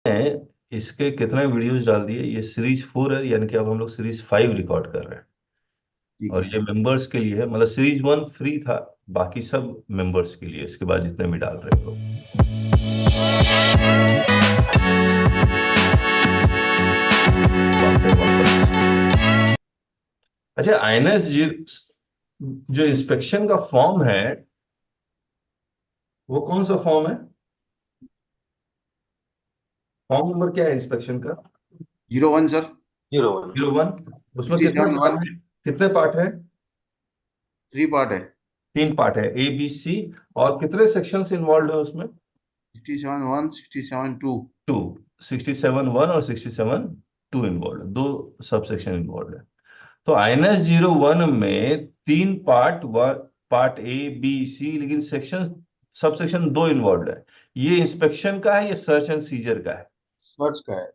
इसके कितने वीडियोस डाल दिए। ये सीरीज 4 है, यानी कि अब हम लोग सीरीज 5 रिकॉर्ड कर रहे हैं। ठीक और है। ये मेंबर्स के लिए है, मतलब सीरीज 1 फ्री था, बाकी सब मेंबर्स के लिए, इसके बाद जितने भी डाल रहे हो लोग। वापस। अच्छा, आईएनएस जी जो इंस्पेक्शन का फॉर्म है, वो कौन सा फॉर्म है? फॉर्म नंबर क्या है इंस्पेक्शन का? 01 सर। 01। उसमें कितने 67 1। पार्ट है? कितने पार्ट है? 3 पार्ट है। 3 पार्ट है, ए बी सी। और कितने सेक्शंस इन्वॉल्व है उसमें? 67 1, 67 2। 2। 67(1) और 67(2) इन्वॉल्व है, दो सब सेक्शन इन्वॉल्व है। तो INS-01 में 3 part, part A B C, लेकिन सेक्शन सब सेक्शन 2 इन्वॉल्व है। ये इंस्पेक्शन का है या सर्च एंड सीजर का सर्च का है।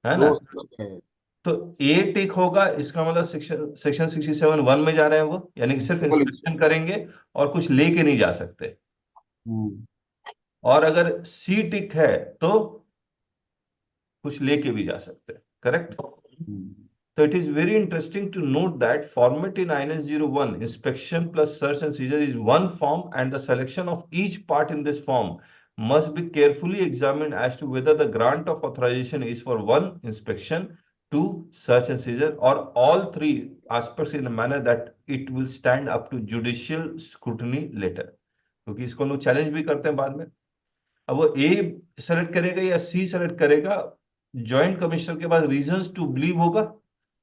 है ना? दो सर्च का है। तो ए टिक होगा, इसका मतलब सेक्शन सेक्शन 67(1) में जा रहे हैं वो, यानी कि सिर्फ पुलिस। इंस्पेक्शन करेंगे और कुछ लेके नहीं जा सकते। हम्म। और अगर सी टिक है तो कुछ लेके भी जा सकते हैं। Correct? Hmm. So it is very interesting to note that format in INS-01, inspection plus search and seizure, is one form, and the selection of each part in this form must be carefully examined as to whether the grant of authorization is for 1, inspection, 2, search and seizure, or all 3 aspects in a manner that it will stand up to judicial scrutiny later. क्योंकि इसको लोग challenge भी करते हैं बाद में। अब वो ए सेलेक्ट करेगा या सी सेलेक्ट करेगा, जॉइंट कमिश्नर के पास रीजंस टू बिलीव होगा।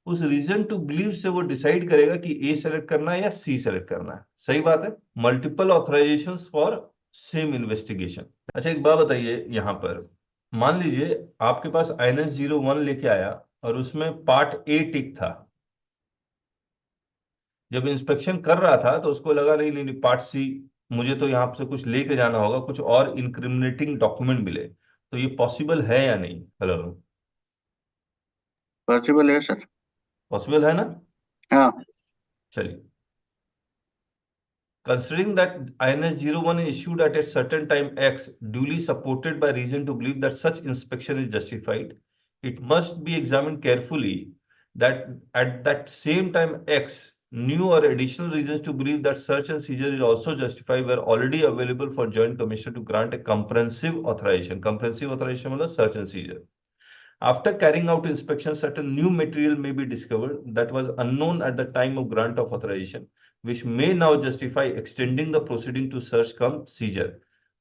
उस रीजन टू बिलीव से वो डिसाइड करेगा कि ए सेलेक्ट करना है या सी सेलेक्ट करना है। सही बात है। Multiple authorisation for same investigation. अच्छा, एक बात बताइए यहां पर। मान लीजिए आपके पास INS-01 लेके आया और उसमें पार्ट ए टिक था। जब इंस्पेक्शन कर रहा था तो उसको लगा नहीं नहीं नहीं, पार्ट सी, मुझे तो यहाँ से कुछ लेके जाना होगा, कुछ और इंक्रिमिनेटिंग डॉक्यूमेंट मिले। तो ये पॉसिबल है या नहीं? हेलो? पॉसिबल है सर। पॉसिबल है ना? हाँ। चलिए। Considering that INS-01 is issued at a certain time X, duly supported by reason to believe that such inspection is justified, it must be examined carefully that at that same time X, new or additional reasons to believe that search and seizure is also justified were already available for Joint Commissioner to grant a comprehensive authorization. Comprehensive authorization means search and seizure. After carrying out inspection, certain new material may be discovered that was unknown at the time of grant of authorization, which may now justify extending the proceeding to search cum seizure.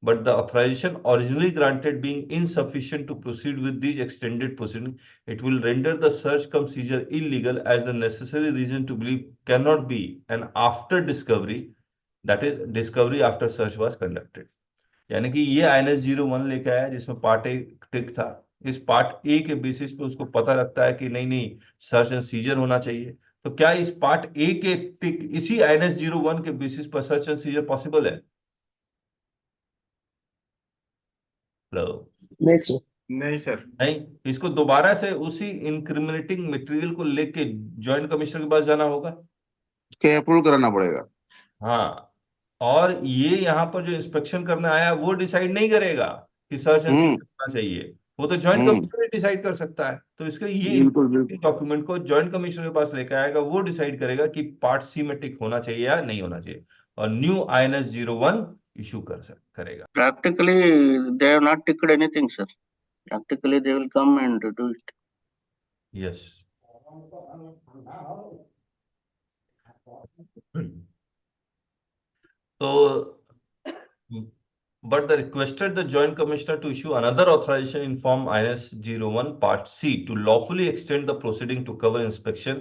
But the authorization originally granted being insufficient to proceed with these extended proceedings, it will render the search cum seizure illegal, as the necessary reason to believe cannot be an after discovery, that is discovery after search was conducted. यानी कि ये INS-01 लेके आया जिसमें part A टिक था। इस part A के basis पे उसको पता लगता है कि नहीं नहीं, सर्च एंड सीजर होना चाहिए। तो क्या इस पार्ट ए के टिक इसी INS-01 के बेसिस पर सर्च एंड सीजर पॉसिबल है? हेलो? नहीं सर। नहीं सर। नहीं, इसको दोबारा से उसी इंक्रिमिनेटिंग मटेरियल को लेके जॉइंट कमिश्नर के पास जाना होगा। के अप्रूव कराना पड़ेगा। हाँ। और ये यहाँ पर जो इंस्पेक्शन करने आया है, वो डिसाइड नहीं करेगा कि सर्च एंड सीज हम्म। करना चाहिए। वो तो जॉइंट हम्म। कमिश्नर डिसाइड कर सकता है। तो इसके ये बिल्कुल बिल्कुल। डॉक्यूमेंट को जॉइंट कमिश्नर के पास लेकर आएगा, वो डिसाइड करेगा कि पार्ट सी में टिक होना चाहिए या नहीं होना चाहिए, और न्यू INS-01 इशू करेगा। Practically, they have not ticked anything, sir. Practically, they will come and do it. Yes. तो but the requested the Joint Commissioner to issue another authorization in Form INS-01 Part C to lawfully extend the proceeding to cover inspection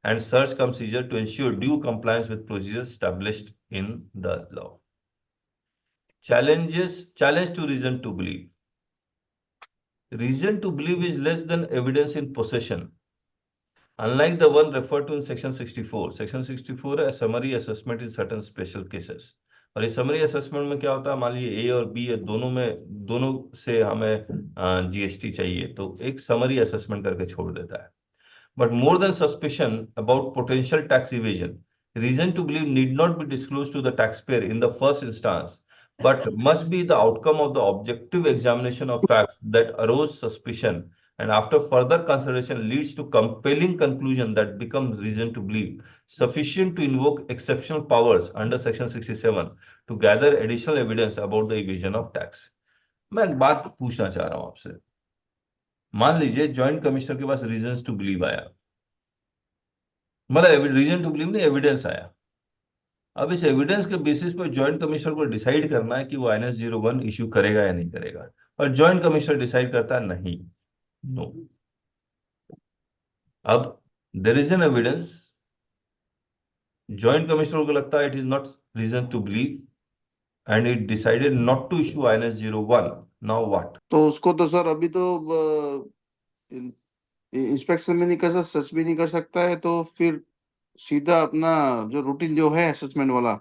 and search cum seizure to ensure due compliance with procedures established in the law. Challenge to reason to believe. Reason to believe is less than evidence in possession. Unlike the one referred to in Section 64. Section 64 है summary assessment in certain special cases. और इस summary assessment में क्या होता है, मान लीजिए ए और बी है, दोनों से हमें जीएसटी चाहिए, तो एक समरी असेसमेंट करके छोड़ देता है। But more than suspicion about potential tax evasion, reason to believe need not be disclosed to the taxpayer in the first instance, but must be the outcome of the objective examination of facts that arose suspicion and after further consideration leads to compelling conclusion that becomes reason to believe sufficient to invoke exceptional powers under section 67 to gather additional evidence about the evasion of tax. मैं एक बात पूछना चाह रहा हूं आपसे, मान लीजिए जॉइंट कमिश्नर के पास रीजंस टू बिलीव आया, मतलब रीजन टू बिलीव नहीं, एविडेंस आया। अब इस एविडेंस के बेसिस पर जॉइंट कमिश्नर को डिसाइड करना है कि वो INS 01 इश्यू करेगा या नहीं करेगा, और जॉइंट कमिश्नर डिसाइड करता है नहीं, नो। अब there is an evidence, joint commissioner को लगता है it is not reason to believe and it decided not to issue INS 01, now what? तो उसको तो सर अभी तो इंस्पेक्शन भी नहीं कर सकता, सर्च भी नहीं कर सकता है, तो फिर सीधा अपना जो रूटीन जो है असेसमेंट वाला,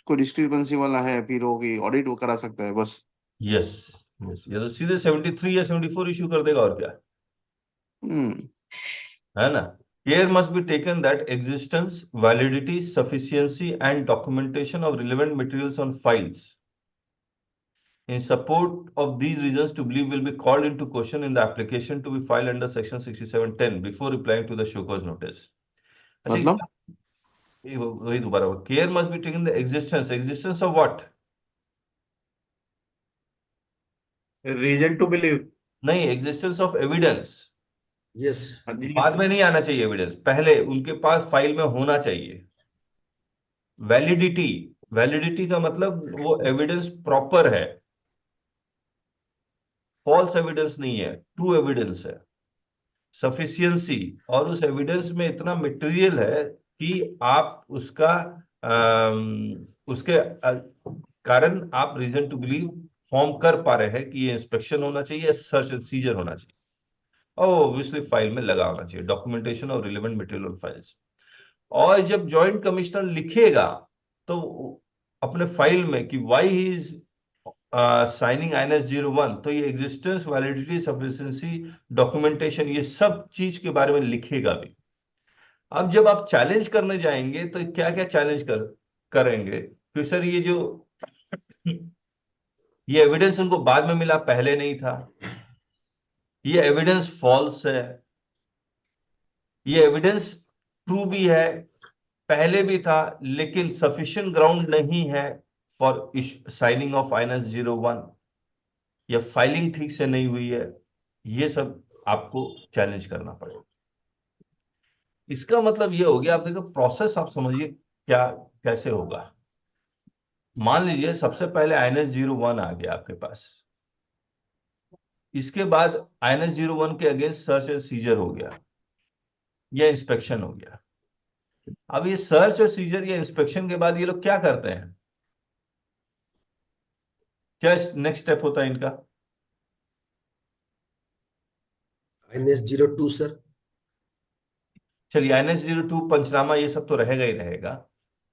कोई डिस्क्रिपेंसी वाला है, फिर वो की ऑडिट वो करा सकता है बस। यस यस, ये तो सीधे 73 या 74 इश्यू कर देगा, और क्या है ना। Care must be taken that existence, validity, sufficiency, and documentation of relevant materials on files in support of these reasons to believe will be called into question in the application to be filed under section 6710 before replying to the show cause notice. अच्छा, मतलब वही दोबारा, care must be taken the existence of what? Reason to believe. नहीं, existence of evidence। Yes बाद में नहीं आना चाहिए एविडेंस, पहले उनके पास फाइल में होना चाहिए। वैलिडिटी का मतलब वो एविडेंस प्रॉपर है, फॉल्स एविडेंस नहीं है, ट्रू एविडेंस है। सफिशियंसी, और उस एविडेंस में इतना मटेरियल है कि आप उसका उसके कारण आप रीजन टू बिलीव फॉर्म कर पा रहे हैं कि ये इंस्पेक्शन होना चाहिए, सर्च एंड सीजर होना चाहिए, और ऑब्वियसली फाइल में लगा होना चाहिए, डॉक्यूमेंटेशन और रिलेवेंट मटेरियल फाइल्स। और जब जॉइंट कमिश्नर लिखेगा तो अपने फाइल में कि why he is signing INS 01, तो ये एग्जिस्टेंस, वैलिडिटी, सफिशिएंसी, डॉक्यूमेंटेशन, ये सब चीज के बारे में लिखेगा भी। अब जब आप चैलेंज करने जाएंगे तो क्या क्या चैलेंज करेंगे कि सर ये जो ये एविडेंस उनको बाद में मिला, पहले नहीं था, ये एविडेंस फॉल्स है, ये एविडेंस ट्रू भी है, पहले भी था, लेकिन सफिशिएंट ग्राउंड नहीं है फॉर साइनिंग ऑफ INS 01, या फाइलिंग ठीक से नहीं हुई है, ये सब आपको चैलेंज करना पड़ेगा। इसका मतलब ये हो गया, आप देखो प्रोसेस, आप समझिए क्या कैसे होगा। मान लीजिए सबसे पहले INS 01 आ गया आपके पास, इसके बाद INS 01 के अगेंस्ट सर्च एंड सीजर हो गया या इंस्पेक्शन हो गया। अब ये सर्च और सीजर या इंस्पेक्शन के बाद ये लोग क्या करते हैं, क्या नेक्स्ट स्टेप होता है इनका? INS 02 sir. चलिए INS 02 पंचनामा ये सब तो रहेगा ही रहेगा,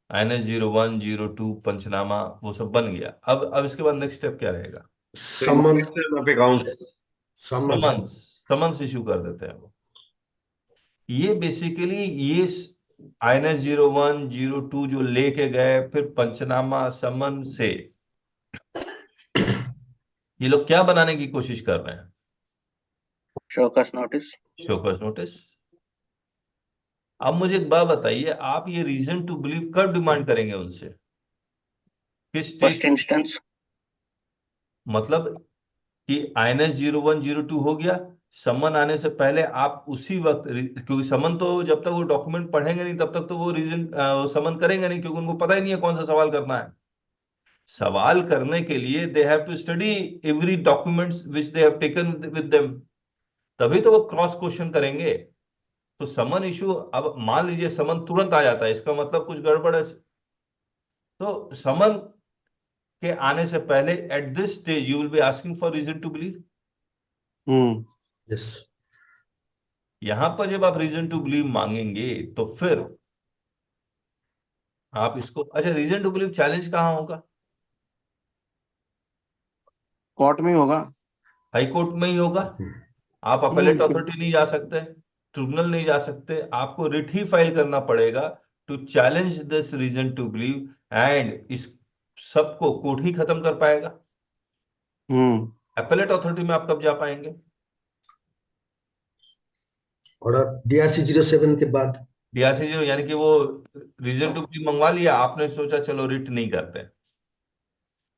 INS 01 02 पंचनामा वो सब बन गया। अब इसके बाद नेक्स्ट स्टेप क्या रहेगा? समन समन्स इशू कर देते हैं वो। ये बेसिकली ये INS 01 02 जो लेके गए, फिर पंचनामा समन से ये लोग क्या बनाने की कोशिश कर रहे हैं? Show cause notice. Show cause notice. अब मुझे एक बात बताइए, आप ये रीजन टू बिलीव कब डिमांड करेंगे उनसे, किस फर्स्ट इंस्टेंस। मतलब कि INS 01 02 हो गया, समन आने से पहले आप उसी वक्त, क्योंकि समन तो जब तक वो डॉक्यूमेंट पढ़ेंगे नहीं तब तक तो वो रीजन समन करेंगे नहीं, क्योंकि उनको पता ही नहीं है कौन सा सवाल करना है। सवाल करने के लिए they have to study every documents which they have taken with them, तभी तो वो क्रॉस क्वेश्चन करेंगे। तो समन इशू, अब मान लीजिए समन तुरंत आ जाता है, इसका मतलब कुछ गड़बड़ है। तो समन के आने से पहले at this stage you will be asking for reason to believe. Yes यहां पर जब आप रीजन टू बिलीव मांगेंगे तो फिर आप इसको, अच्छा रीजन टू बिलीव चैलेंज कहां होगा? कोर्ट में होगा, हाई कोर्ट में ही होगा। आप अपेलेट अथॉरिटी नहीं जा सकते, ट्रिब्यूनल नहीं जा सकते, आपको रिट ही फाइल करना पड़ेगा to challenge this reason to believe, and इस सबको कोर्ट ही खत्म कर पाएगा। हम्म अपीलेट अथॉरिटी में आप कब जा पाएंगे? ऑर्डर DRC 07 के बाद। डीआरसी जीरो, यानी कि वो रीजन टू प्लीज मंगवा लिया आपने, सोचा चलो रिट नहीं करते,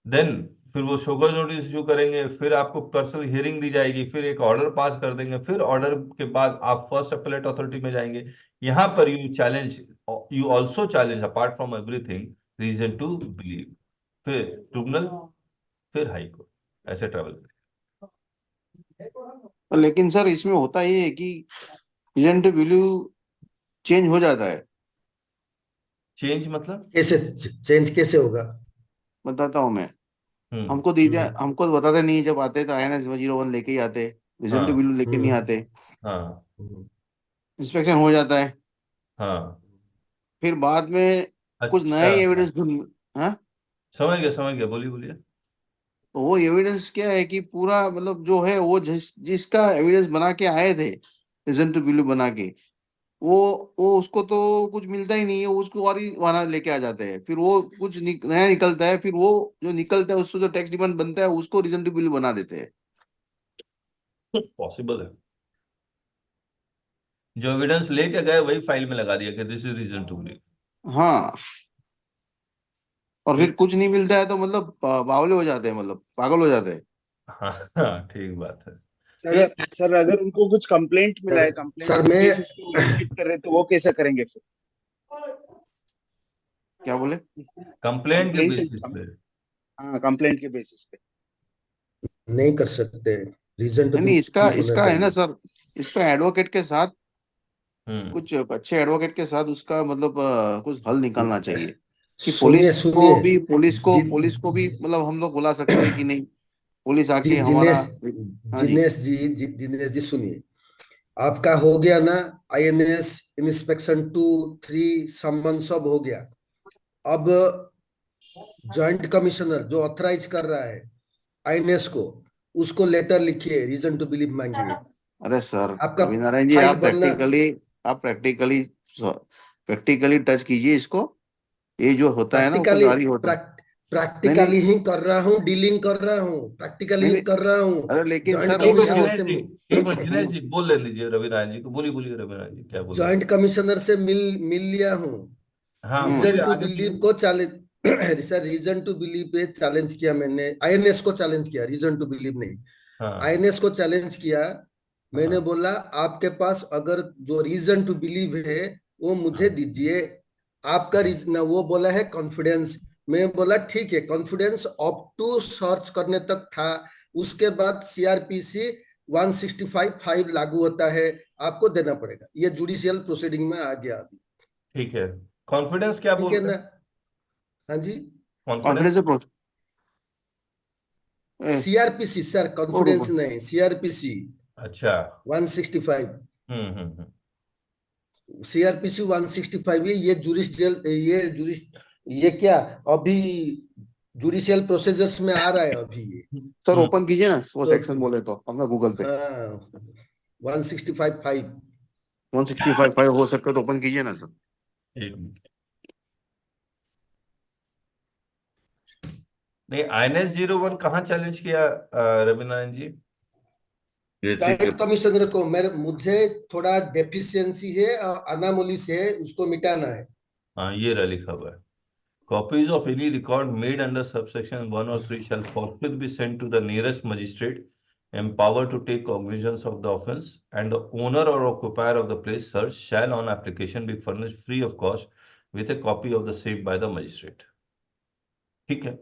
देन फिर वो शोकॉज नोटिस इशू करेंगे, फिर आपको पर्सनल हियरिंग दी जाएगी, फिर एक ऑर्डर पास कर देंगे, फिर ऑर्डर के बाद आप फर्स्ट अपीलेट अथॉरिटी में जाएंगे। यहाँ पर you also challenge apart from everything reason to believe, फिर ट्रिब्यूनल, फिर हाई कोर्ट, ऐसे ट्रेवल करें। लेकिन सर इसमें होता ये है कि रीजन टू बिलीव चेंज हो जाता है। चेंज मतलब? कैसे चेंज कैसे होगा? बताता हूँ मैं। हम्म। हमको दीजिए, हम्म, हमको तो बताते नहीं, जब आते तो INS 01 लेके ही आते, रीजन टू हाँ बिलीव लेके नहीं हम्म, आते। हाँ हम्म, इंस्पेक्शन हो जाता है, हाँ। फिर बाद में कुछ नया अच्छा, ही एविडेंस ढूंढ। हाँ, समझ गया, बोलिए बोलिए। तो वो एविडेंस क्या है कि पूरा मतलब जो है वो जिसका एविडेंस बना के आए थे, रीजन टू बिलीव बना के, वो वो उसको तो कुछ मिलता ही नहीं है, वो उसको और ही वहां लेके आ जाते हैं, फिर वो कुछ नया निकलता है, फिर वो जो निकलता है उससे जो टैक्स डिमांड बनता है उसको रीजन टू बिलीव बना देते हैं। पॉसिबल है, जो एविडेंस लेके गए वही फाइल में लगा दिया कि this is reason to believe. हाँ, और फिर ठीक। कुछ नहीं मिलता है तो मतलब बावले हो जाते हैं, मतलब पागल हो जाते हैं। हाँ हाँ, ठीक बात है। सर सर अगर उनको कुछ कंप्लेंट मिला है, कंप्लेंट सर के मैं बेसिस पे वो लिटिगेट कर रहे हैं, तो वो कैसे करेंगे फिर? क्या बोले? कंप्लेंट के कंप्लेंट, बेसिस पे? हाँ कंप्लेंट के बेसिस पे। नहीं कर सकते, रीजन टू नहीं नहीं, इसका बिलीव होना इसका है ना चाहिए। सर, इसका एडवोकेट के साथ, हम्म। कुछ अच्छे एडवोकेट के साथ उसका मतलब कुछ हल निकालना चाहिए कि सुनिए सुनिए, पुलिस को भी मतलब हम लोग बुला सकते हैं कि नहीं, पुलिस जी आके हमारा। जिनेश, हाँ जी। दिनेश जी सुनिए, आपका हो गया ना, INS इंस्पेक्शन 2, 3 सम्मन सब हो गया। अब जॉइंट कमिश्नर जो ऑथराइज कर रहा है INS को, उसको लेटर लिखिए, रीजन टू बिलीव मांगिए। अरे सर आपका रवि नारायण जी, फाइल आप बनना, प्रैक्टिकली प्रैक्टिकली टच कीजिए इसको, ये जो होता है ना वो तो प्रैक्टिकली जारी होता है। नहीं नहीं प्रैक्टिकली ही कर रहा हूँ, डीलिंग कर रहा हूँ, प्रैक्टिकली नहीं ही नहीं, कर रहा हूँ। अरे लेकिन जॉइंट सर वो क्या हो। कमिश्नर से एक मिनट जिनेश जी बोल लेने दीजिए रवि नारायण जी को, बोलिए रवि नारायण जी क्या बोल रहे जॉइंट कमिश्नर से मिल लिया हूँ। हैं? हाँ हम्म बोलिए, रीजन टू आगे बिलीव बोलिए। को challenge sir, reason to believe पे चैलेंज किया मैंने, INS को चैलेंज किया, रीजन टू बिलीव नहीं। हाँ INS को चैलेंज किया, मैंने हाँ बोला आपके पास अगर जो रीजन टू बिलीव है वो मुझे हाँ दीजिए। आपका हाँ। रीजन, वो बोला है कॉन्फिडेंस। मैं बोला ठीक है, कॉन्फिडेंस अप टू सर्च करने तक था, उसके बाद CRPC 165(5) लागू होता है, आपको देना पड़ेगा। ये जुडिशियल प्रोसीडिंग में आ गया अभी। ठीक है, कॉन्फिडेंस क्या ठीक बोल है रहे ना? हैं? हाँ जी, confidence? Confidence approach. CRPC sir, वो कॉन्फिडेंस रुको। नहीं, CRPC अच्छा। 165। हम्म। CRPC 165 ये जुडिशियल, ये क्या अभी जुडिशियल प्रोसीजर्स में आ रहा है अभी ये। सर हम्म। ओपन कीजिए ना वो तो सेक्शन, बोले तो अपना गूगल पे। हाँ, 165(5). 165(5) हो सकता है तो ओपन कीजिए ना सर। एक मिनट। नहीं, INS 01 कहाँ चैलेंज किया रवि नारायण जी? जॉइंट कमिश्नर को मुझे थोड़ा डेफिशिएंसी है, अनामोली से है, उसको मिटाना है। हाँ, ये रहा लिखा हुआ है। Copies of any record made under subsection 1 or 3 shall forthwith be sent to the nearest magistrate empowered to take cognizance of the offence, and the owner or occupier of the place searched shall on application be furnished free of cost with a copy of the same by the magistrate. ठीक है,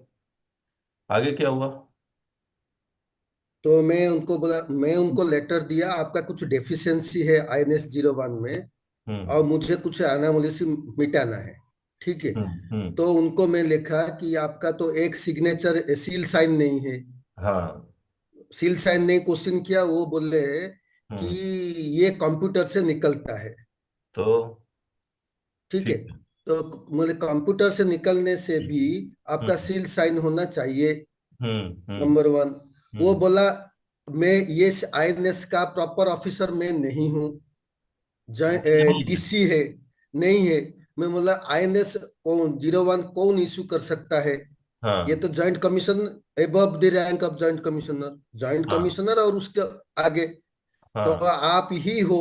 आगे क्या हुआ? तो मैं उनको बोला, मैं उनको लेटर दिया, आपका कुछ डेफिशिएंसी है INS 01 में, हम्म और मुझे कुछ अनामोली से मिटाना है। ठीक है, हम्म। तो उनको मैं लिखा कि आपका तो एक सिग्नेचर सील साइन नहीं है। हाँ। सील साइन नहीं क्वेश्चन किया, वो बोले कि हम्म। ये कंप्यूटर से निकलता है। तो ठीक है, ठीक है। तो मुझे कंप्यूटर से निकलने से भी आपका हम्म सील साइन होना चाहिए, हम्म। नंबर 1। वो हम्म। बोला मैं ये INS का प्रॉपर ऑफिसर मैं नहीं हूँ, नहीं है। DC है, नहीं है। मैं बोला INS कौन 01 कौन इशू कर सकता है? हाँ ये तो joint commission above the rank of joint commissioner, joint हाँ कमिश्नर और उसके आगे तो हाँ आप ही हो,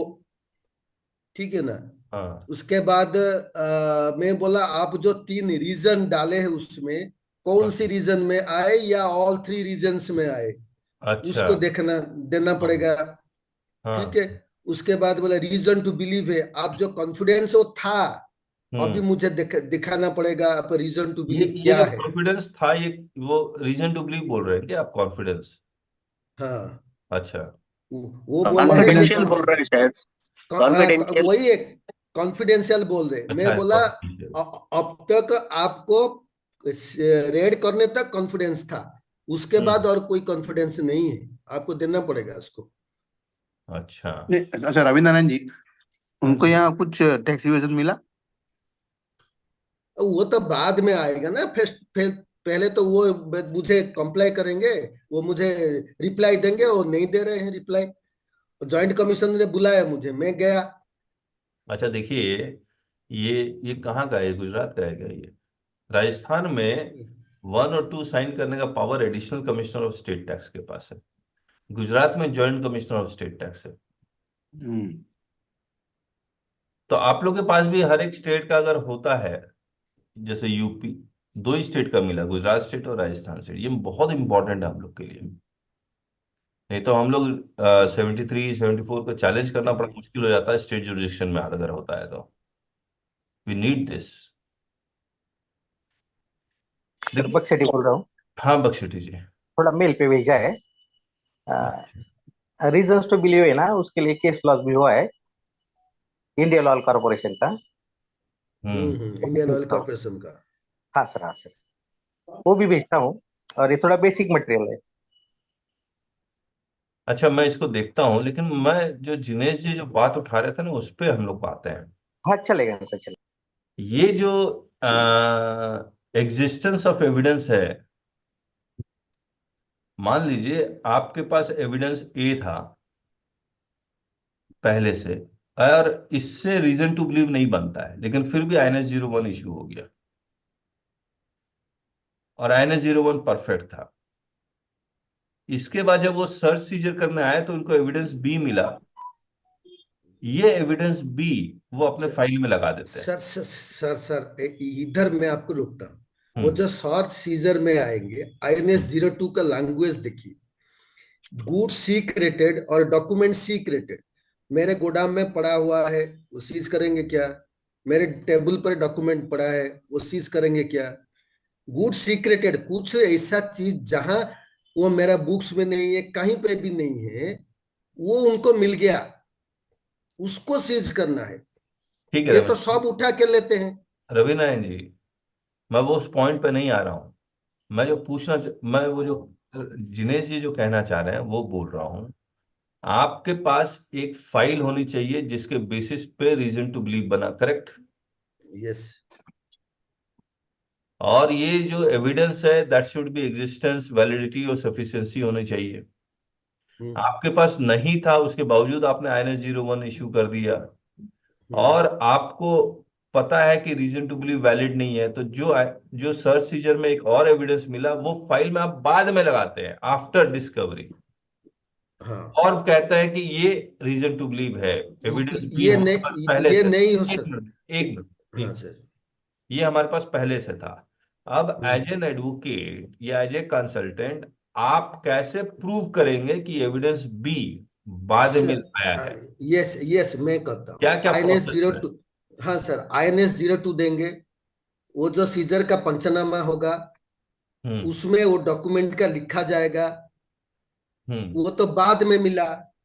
ठीक है ना। हाँ। उसके बाद मैं बोला आप जो 3 रीजन डाले हैं उसमें कौन सी रीजन में आए या ऑल 3 रीजन्स में आए, अच्छा। उसको देखना देना हाँ पड़ेगा, ठीक हाँ। है। उसके बाद बोला रीजन टू बिलीव है, आप जो कॉन्फिडेंस वो था, अभी हम्म। मुझे दिखाना पड़ेगा आप रीजन टू बिलीव ये क्या जो है। कॉन्फिडेंस था, ये वो रीजन टू बिलीव बोल रहे हैं क्या आप, कॉन्फिडेंस? हाँ, अच्छा। वो बोल रहे हैं कि कॉन्फिडेंशियल बोल रहे हैं शायद, हाँ, कॉन्फिडेंशियल। वही एक कॉन्फिडेंशियल बोल रहे। अच्छा मैं है बोला कॉन्फिडेंशियल। अब तक आपको रेड करने तक कॉन्फिडेंस था, उसके बाद और कोई कॉन्फिडेंस नहीं है, आपको देना पड़ेगा उसको। अच्छा। अच्छा रविनारायण जी, हाँ उनको जी, यहाँ कुछ टैक्स इवेजन मिला? वो तो बाद में आएगा ना, फिर पहले तो वो मुझे कंप्लाई करेंगे, वो मुझे रिप्लाई देंगे, वो नहीं दे रहे हैं रिप्लाई। जॉइंट कमीशन ने बुलाया मुझे, मैं गया। अच्छा देखिए, ये कहाँ का है, गुजरात का है क्या ये? राजस्थान में 1 और 2 साइन करने का power additional commissioner of state tax के पास है। गुजरात में joint commissioner of state tax है। हम्म। तो आप लोग के पास भी हर एक स्टेट का अगर होता है, जैसे यूपी, 2 ही स्टेट का मिला, गुजरात स्टेट और राजस्थान स्टेट, ये बहुत इंपॉर्टेंट है हम लोग के लिए। नहीं तो हम लोग 73 74 को चैलेंज करना बड़ा मुश्किल हो जाता है स्टेट जुरिडिक्शन में अगर होता है तो। We need this. सर देखिए। बक्सेटी बोल रहा हूँ। हाँ बख्शी जी। थोड़ा मेल पे भेजा है। रीजंस टू बिलीव है ना, उसके लिए केस लॉस भी हुआ है इंडियन ऑयल कॉर्पोरेशन का। हम्म। वो भी इंडियन ऑयल भेजता हूँ। कॉर्पोरेशन का। हाँ सर, हाँ सर, वो भी भेजता हूँ। और ये थोड़ा बेसिक मटेरियल है। अच्छा, मैं इसको देखता हूँ, लेकिन मैं जो जिनेश जी जो बात उठा रहे थे ना, उस पे हम लोग बात हैं। हाँ चलेगा सर, चलेगा। ये जो एग्जिस्टेंस ऑफ एविडेंस है, मान लीजिए आपके पास एविडेंस ए था पहले से, और इससे रीजन टू बिलीव नहीं बनता है, लेकिन फिर भी INS 01 इशू हो गया, और INS 01 परफेक्ट था। इसके बाद जब वो सर्च सीजर करने आए तो उनको एविडेंस बी मिला। ये एविडेंस बी वो अपने सर फाइल में लगा देते हैं। सर इधर मैं आपको रोकता हूँ। वो हम्म। जो शॉर्ट सीजर में आएंगे, INS 02 का लैंग्वेज देखिए, गुड सीक्रेटेड और डॉक्यूमेंट सीक्रेटेड। मेरे गोदाम में पड़ा हुआ है, वो सीज करेंगे क्या? मेरे टेबल पर डॉक्यूमेंट पड़ा है, वो सीज करेंगे क्या? गुड सीक्रेटेड कुछ ऐसा चीज जहां वो मेरा बुक्स में नहीं है, कहीं पे भी नहीं है, वो उनको मिल गया, उसको सीज करना है। ठीक है ये तो रवि, सब उठा के लेते हैं। रवि नारायण जी, मैं वो उस पॉइंट पे नहीं आ रहा हूँ। मैं वो जो जिनेश जी जो कहना चाह रहे हैं वो बोल रहा हूँ। आपके पास एक फाइल होनी चाहिए जिसके बेसिस पे रीजन टू बिलीव बना, करेक्ट? यस। और ये जो एविडेंस है, that should be existence, validity और सफिशिएंसी होनी चाहिए। आपके पास नहीं था, उसके बावजूद आपने INS 01 इशू कर दिया, और आपको पता है कि रीजन टू बिलीव वैलिड नहीं है, तो जो सर्च सीजर में एक और एविडेंस मिला, वो फाइल में आप बाद में लगाते हैं आफ्टर डिस्कवरी, हाँ, और कहते हैं कि ये रीजन टू बिलीव है। एविडेंस बी ये हमारे पास नहीं, पहले ये से। नहीं हो एक सक। मिनट, एक मिनट, हाँ एक, सर। ये हमारे पास पहले से था। अब हम्म। एज एन एडवोकेट या एज ए कंसल्टेंट, आप कैसे प्रूव करेंगे कि एविडेंस बी बाद में आया है? यस यस, मैं करता हूँ। क्या क्या I N S process zero है? टू हाँ सर, INS 02 देंगे। वो जो सीजर का पंचनामा होगा, हम्म। उसमें वो डॉक्यूमेंट का लिखा जाएगा। हम्म। वो तो बाद में मिला,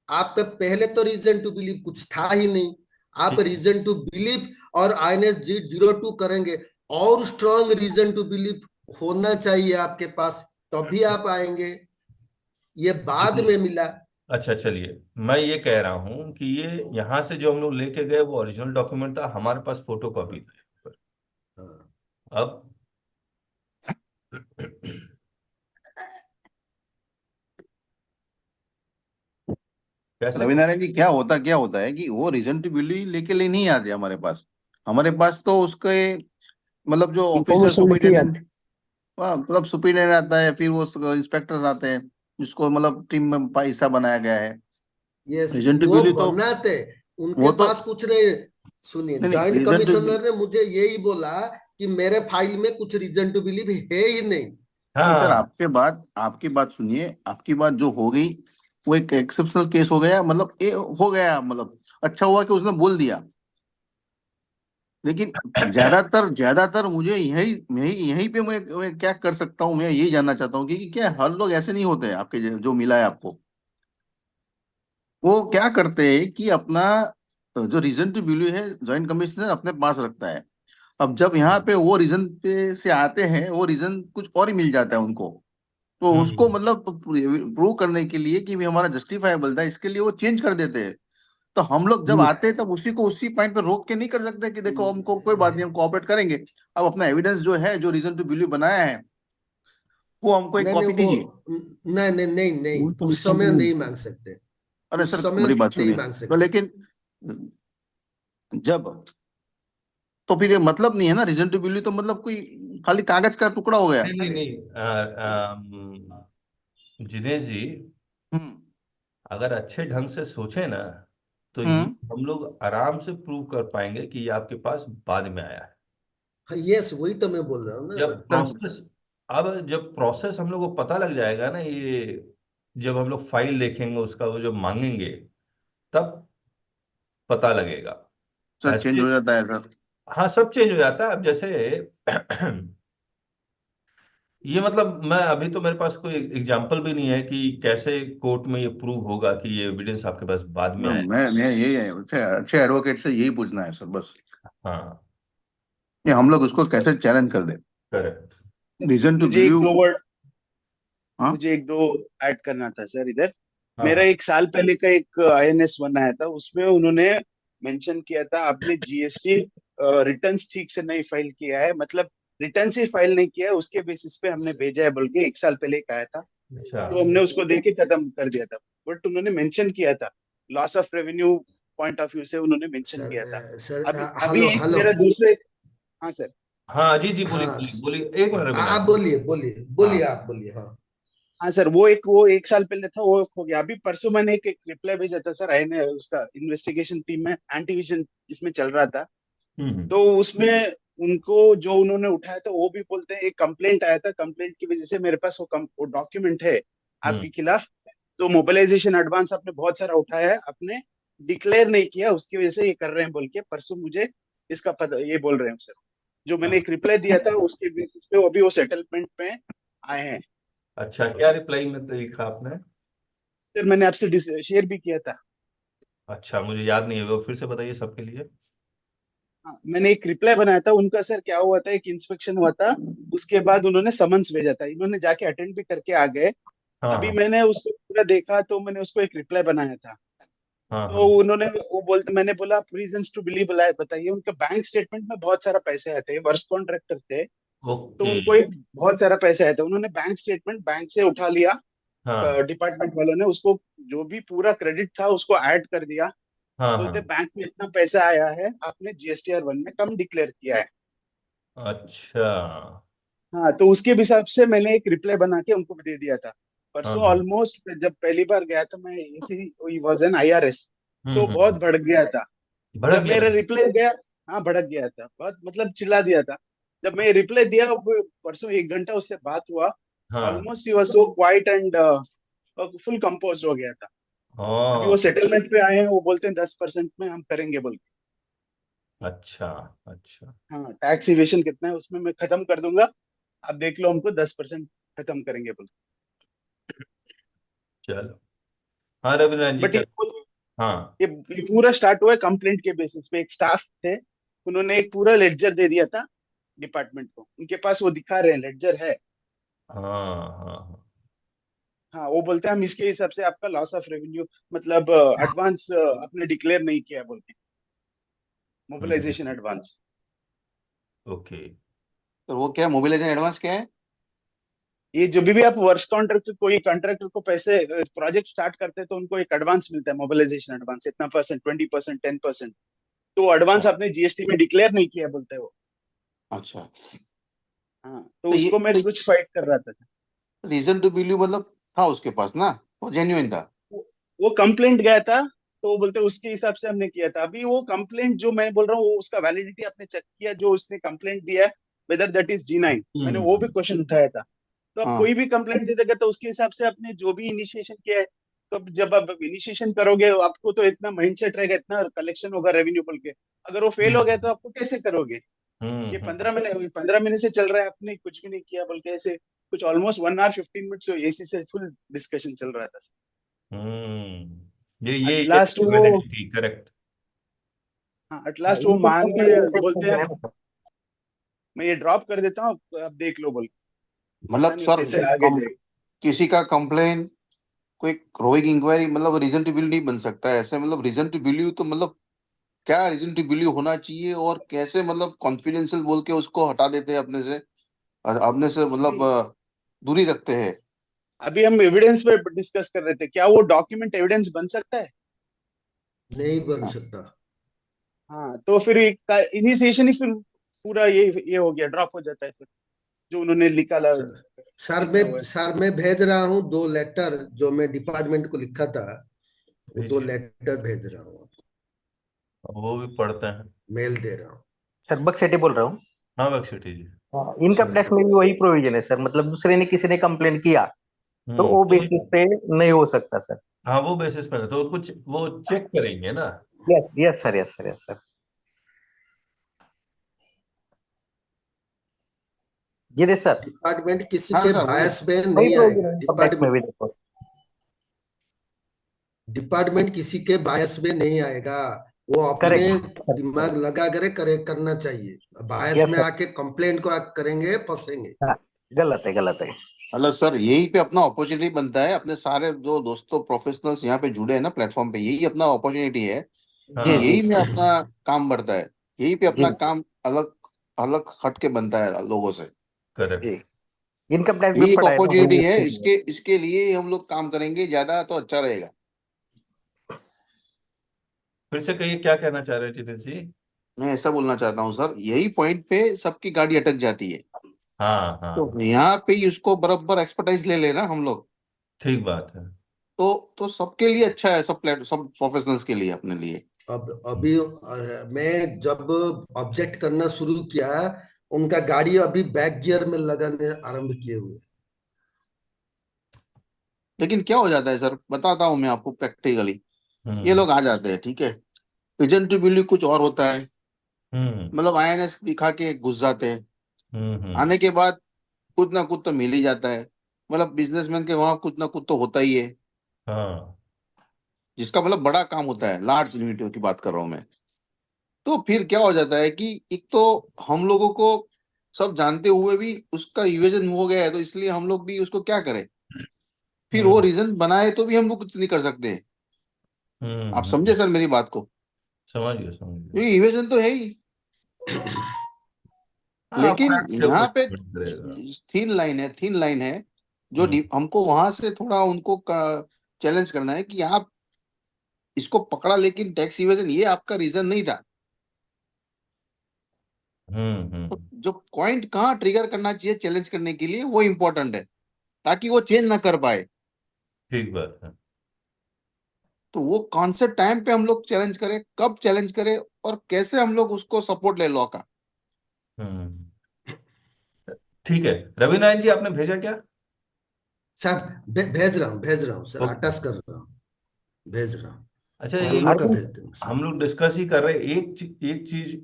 आपका पहले तो रीजन टू बिलीव कुछ था ही नहीं। आप ठीक है। रीजन टू बिलीव और INS 02 करेंगे, और स्ट्रॉन्ग रीजन टू बिलीव होना चाहिए आपके पास, तभी आप आएंगे। ये बाद देखिए, में मिला। अच्छा चलिए, मैं ये कह रहा हूं कि ये यहाँ से जो हम लोग लेके गए वो ओरिजिनल डॉक्यूमेंट था, हमारे पास फोटो कॉपी हाँ, था। हाँ। अब कैसे? रविनारायण जी, क्या होता है कि वो रीजन टू बिलीव लेके ले नहीं आते हमारे पास। हमारे पास तो उसके मतलब जो ऑफिशियल इंफॉर्मेशन लेके सुपरिटेंडेंट आते। मतलब सुपीरियर आता है, फिर वो इंस्पेक्टर्स आते हैं जिसको मतलब टीम में हिस्सा बनाया गया है। यस, रीजन टू वो बिलीव तो बनाते, उनके वो तो पास कुछ नहीं। सुनिए, नहीं, जॉइंट रीजन टू कमिश्नर ने मुझे यही बोला कि मेरे फाइल में कुछ रीजन टू बिलीव है ही नहीं। नहीं सर, हाँ आपकी बात सुनिए, आपकी बात जो हो गई वो एक एक्सेप्शनल केस हो गया, मतलब ये हो गया, मतलब अच्छा हुआ कि उसने बोल दिया। लेकिन ज्यादातर मुझे यही यही यहीं पे मैं क्या कर सकता हूँ, मैं यही जानना चाहता हूँ कि क्या हर लोग ऐसे नहीं होते हैं आपके जो मिला है आपको। वो क्या करते हैं कि अपना जो रीजन टू बिलीव है जॉइंट कमिश्नर अपने पास रखता है। अब जब यहाँ पे वो रीजन पे से आते हैं, वो रीजन कुछ और ही मिल जाता है उनको, तो उसको हम्म मतलब प्रूव करने के लिए कि भी हमारा जस्टिफाइबल था, इसके लिए वो चेंज कर देते हैं। तो हम लोग जब आते हैं तब उसी को उसी पॉइंट पे रोक के नहीं कर सकते कि देखो हमको कोई बात नहीं, हम कोऑपरेट करेंगे। अब अपना एविडेंस जो है, जो रीजन टू बिलीव बनाया है, वो हमको एक नहीं नहीं, कॉपी वो दीजिए। नहीं नहीं नहीं नहीं, उस समय नहीं मांग सकते, अरे उस सर समय मेरी बात नहीं सुनिए, मांग तो सकते। लेकिन जब, तो फिर ये मतलब नहीं है ना, रीजन टू बिलीव तो मतलब कोई खाली कागज का टुकड़ा हो गया। नहीं नहीं अरे नहीं जिनेश जी, हम्म। अगर अच्छे ढंग से सोचे ना, तो ये हम्म। हम लोग आराम से प्रूव कर पाएंगे कि ये आपके पास बाद में आया है। हाँ, यस, वही तो मैं बोल रहा हूँ जब ना। सर प्रोसेस अब जब प्रोसेस हम लोग को पता लग जाएगा ना, ये जब हम लोग फाइल देखेंगे उसका, वो जब मांगेंगे तब पता लगेगा। सर चेंज ऐसे, हो जाता है सर। हाँ सब चेंज हो जाता है। अब जैसे ये मतलब मैं अभी तो मेरे पास कोई एग्जांपल भी नहीं है कि कैसे कोर्ट में ये प्रूव होगा कि ये एविडेंस आपके पास बाद में आया। मैं यही है, अच्छे अच्छे एडवोकेट से यही पूछना है सर बस, हाँ कि हम लोग उसको कैसे चैलेंज कर दे, करेक्ट। रीजन टू मुझे एक बिलीव। दो वर्ड हाँ। मुझे एक दो ऐड करना था सर इधर। हाँ मेरा हाँ 1 साल पहले का एक आईएनएस वन आया था, उसमें उन्होंने मेंशन किया था आपने जीएसटी रिटर्न्स ठीक से नहीं फाइल किया है, मतलब रिटर्न ही फाइल नहीं किया है, उसके बेसिस पे हमने भेजा है बोल के 1 साल पहले एक आया था। अच्छा तो हमने उसको देख के खत्म कर दिया था। बट उन्होंने मेंशन किया था, loss of revenue point of view से उन्होंने मेंशन सर किया था। सर, अभी अभी हेलो एक हेलो। मेरा दूसरे। हाँ सर। हाँ जी जी, बोलिए हाँ, बोलिए बोलिए, एक मिनट रविनाथ आप जी। बोलिए बोलिए हाँ बोलिए, आप बोलिए, हाँ। हाँ सर, वो 1 साल पहले था, वो हो गया। अभी परसों मैंने एक रिप्लाई भेजा था सर, आई ने उसका इन्वेस्टिगेशन टीम में एंटीविजन इसमें चल रहा था। हम्म। तो उसमें उनको जो उन्होंने उठाया था वो भी बोलते हैं, एक कंप्लेंट आया था, कंप्लेंट की वजह से मेरे पास वो डॉक्यूमेंट है हम्म। आपके खिलाफ। तो मोबिलाइजेशन एडवांस आपने बहुत सारा उठाया है, आपने डिक्लेयर नहीं किया, उसकी वजह से ये कर रहे हैं बोल के परसों मुझे इसका पता, ये बोल रहे हैं सर। जो मैंने एक रिप्लाई दिया था उसके बेसिस पे वो भी वो सेटलमेंट पे आए हैं। अच्छा, क्या रिप्लाई में तो लिखा आपने? सर मैंने आपसे शेयर भी किया था। अच्छा, मुझे याद नहीं है, वो फिर से बताइए सबके लिए। हाँ, मैंने एक रिप्लाई बनाया था उनका सर। क्या हुआ था, एक इंस्पेक्शन हुआ था, उसके बाद उन्होंने समन्स भेजा था, इन्होंने जाके अटेंड भी करके आ गए। हाँ अभी हाँ मैंने उसको पूरा देखा तो मैंने उसको एक रिप्लाई बनाया था। हाँ तो हाँ। उन्होंने वो बोलते, मैंने बोला रीजंस टू बिलीव बताइए। उनके बैंक स्टेटमेंट में बहुत सारा पैसे आए थे, वर्क कॉन्ट्रैक्टर थे, तो ओके। उनको एक बहुत सारा पैसे आए थे। उन्होंने बैंक स्टेटमेंट बैंक से उठा लिया, हाँ डिपार्टमेंट वालों ने उसको जो भी पूरा क्रेडिट था उसको ऐड कर दिया। हाँ बोलते हाँ। बैंक में इतना पैसा आया है, आपने जीएसटीआर वन में कम डिक्लेयर किया है। अच्छा। हाँ, तो उसके हिसाब से मैंने एक रिप्लाई बना के उनको दे दिया था हाँ परसों। हाँ। ऑलमोस्ट जब पहली बार गया था मैं, इसी वाज एन आईआरएस, तो बहुत हम्म। भड़क गया था। भड़क जब गया मेरा था। रिप्लाई गया, हाँ भड़क गया था बहुत, मतलब चिल्ला दिया था। जब मैं रिप्लाई दिया वो परसों 1 घंटा उससे बात हुआ, हाँ almost he was so quiet and full compose हो गया था। अभी वो हाँ। सेटलमेंट पे आए हैं, वो बोलते हैं 10% में हम करेंगे बोल के। अच्छा अच्छा। हाँ, टैक्स इवेशन कितना है उसमें मैं खत्म कर दूंगा, आप देख लो, हमको 10% खत्म करेंगे बोल। चलो। हाँ रविनाथ जी, बट क्या? हाँ। ये पूरा स्टार्ट हुआ है कंप्लेंट के बेसिस पे। एक स्टाफ थे, उन्होंने एक पूरा लेडजर दे दिया था डिपार्टमेंट को, उनके पास वो दिखा रहे हैं लेडजर है। हाँ हाँ हाँ। हाँ, वो बोलते हैं हम इसके हिसाब से आपका लॉस ऑफ रेवेन्यू, मतलब एडवांस आपने डिक्लेयर नहीं किया बोल के, मोबिलाइजेशन हम्म। एडवांस। ओके। तो वो क्या मोबिलाइजेशन एडवांस क्या है? ये जो भी आप वर्क कॉन्ट्रैक्टर, कोई कॉन्ट्रैक्टर को पैसे प्रोजेक्ट स्टार्ट करते हैं तो उनको एक एडवांस मिलता है, मोबिलाइजेशन एडवांस, इतना परसेंट, 20%, 10%। तो अच्छा। एडवांस आपने जीएसटी में डिक्लेयर नहीं किया बोलते हैं वो। अच्छा। हाँ, तो तो ये उसको मैं तो कुछ फाइट कर रहा था। रीजन टू बिलीव मतलब था उसके पास ना, वो जेन्युइन था। वो कंप्लेंट गया था, तो वो बोलते उसके हिसाब से हमने किया था। अभी वो कंप्लेंट जो मैं बोल रहा हूँ, वो उसका वैलिडिटी आपने चेक किया, जो उसने कंप्लेंट दिया है, वेदर दैट इज G9, मैंने वो भी क्वेश्चन उठाया था। तो अब हाँ कोई भी कंप्लेंट दे देगा, तो उसके हिसाब से आपने जो भी इनिशिएशन किया है, तो अब जब आप इनिशिएशन करोगे, आपको तो इतना माइंडसेट रहेगा, इतना कलेक्शन होगा रेवेन्यू बोल के, अगर वो फेल हो गया तो आपको कैसे करोगे? ये 15 महीने से चल रहा है, आपने कुछ भी नहीं किया बोल के, ऐसे कुछ ऑलमोस्ट 1 hour 15 minutes एसी से फुल डिस्कशन चल रहा था। ये एट लास्ट वो वैलिडिटी करेक्ट। हाँ, एट हाँ, लास्ट वो इनकम मान टैक्स के में बोलते exception हैं, है ना सर। मैं ये ड्रॉप कर देता हूँ, आप देख लो बोल के। पता मतलब नहीं सर कैसे आगे जाएगा। किसी का कंप्लेन, कोई ग्रोइंग इंक्वायरी मतलब रीजन टू बिलीव नहीं बन सकता है ऐसे। मतलब रीजन टू बिलीव तो मतलब क्या रीजन टू बिलीव होना चाहिए, और कैसे मतलब कॉन्फिडेंशियल बोल के उसको हटा देते हैं अपने से, अपने से मतलब अभी दूरी रखते हैं। अभी हम एविडेंस पे डिस्कस कर रहे थे, क्या वो डॉक्यूमेंट एविडेंस बन सकता है? नहीं बन हाँ। सकता। हाँ, तो फिर इनिशिएशन ही फिर पूरा ये हो गया, ड्रॉप हो जाता है फिर, जो उन्होंने निकाला सर लिखा हुआ है। सर मैं भेज रहा हूँ 2 लेटर जो मैं डिपार्टमेंट को लिखा था, वो 2 लेटर भेज रहा हूँ, वो भी पढ़ते हैं। मेल दे रहा हूँ। सर बक्सेटी बोल रहा हूँ। हाँ बख्शी जी। इनकम टैक्स में भी वही प्रोविजन है सर, मतलब दूसरे ने किसी ने कंप्लेंट किया तो वो तो बेसिस पे नहीं हो सकता सर। हाँ वो बेसिस पर है, तो कुछ वो चेक करेंगे ना। Yes yes sir, yes sir, yes sir. जी सर, डिपार्टमेंट किसी हाँ के सर बोलिए। बायस में वही नहीं प्रोविजन आएगा। है इनकम टैक्स में भी, देखो। डिपार्टमेंट किसी के बायस में नहीं आएगा। वो अपने करेक्ट। दिमाग लगा करे करना चाहिए। बायस यस में सर। आके कंप्लेंट को करेंगे, फंसेंगे। हाँ, गलत है, गलत है। मतलब सर यही पे अपना अपॉर्चुनिटी बनता है, अपने सारे जो दोस्तों प्रोफेशनल्स यहाँ पे जुड़े हैं ना प्लेटफॉर्म पे, यही अपना अपॉर्चुनिटी है कि जी जी यही में अपना काम बढ़ता है, यही पे जी अपना काम अलग अलग हट के बनता है लोगों से। करेक्ट। जी। इनकम टैक्स भी यही एक पढ़ा है ना अपॉर्चुनिटी वही है, इसके लिए। इसके इसके लिए हम लोग काम करेंगे ज्यादा तो अच्छा रहेगा। फिर से कहिए, क्या कहना चाह रहे हैं जितेंद्र जी? मैं ऐसा बोलना चाहता हूँ सर, यही पॉइंट पे सबकी गाड़ी अटक जाती है। हाँ हाँ, तो यहाँ पे ही उसको बराबर एक्सपर्टाइज ले लेना हम लोग, ठीक बात है। तो सबके लिए अच्छा है, सब प्रोफेशनल्स के लिए, अपने लिए। अब अभी मैं जब ऑब्जेक्ट करना शुरू किया, उनका गाड़ी अभी बैक गियर में लगाने आरंभ किए हुए। लेकिन क्या हो जाता है सर, बताता हूँ मैं आपको प्रैक्टिकली। ये हम्म लोग आ जाते हैं, ठीक है, विजन टू बिलीव कुछ और होता है। हम्म मतलब INS दिखा के घुस जाते हैं, हम्म। आने के बाद कुछ ना कुछ तो मिल ही जाता है। मतलब बिजनेसमैन के वहां कुछ ना कुछ तो होता ही है, हाँ। जिसका मतलब बड़ा काम होता है, लार्ज यूनिट की बात कर रहा हूँ मैं। तो फिर क्या हो जाता है कि एक तो हम लोगों को सब जानते हुए भी उसका इवेजन हो गया है, तो इसलिए हम लोग भी उसको क्या करें, फिर वो हम्म रीजन बनाए तो भी हम लोग कुछ नहीं कर सकते। आप समझे हम्म। सर मेरी बात को, समझ गया समझ गया। क्योंकि इवेजन तो है ही। हाँ, लेकिन फैक्ट के ऊपर यहाँ पे डिपेंड करेगा। थीन लाइन है जो हम्म हमको वहां से थोड़ा उनको चैलेंज करना है कि आप इसको पकड़ा, लेकिन टैक्स इवेजन ये आपका रीजन नहीं था। तो हम्म। जो पॉइंट कहाँ ट्रिगर करना चाहिए चैलेंज करने के लिए, वो इम्पोर्टेंट है, ताकि वो चेंज ना कर पाए। ठीक बात है। तो वो कौन से टाइम पे हम लोग चैलेंज करें, कब चैलेंज करें, और कैसे हम लोग उसको सपोर्ट ले लॉ का। हम्म। ठीक है, रवि नारायण जी आपने भेजा क्या? सर भेज रहा हूँ सर, ओके। अटैच कर रहा हूँ, भेज रहा हूँ। अच्छा, दोनों एक का अरविंद, भेज देंगे सर। हम लोग डिस्कस ही कर रहे हैं, एक चीज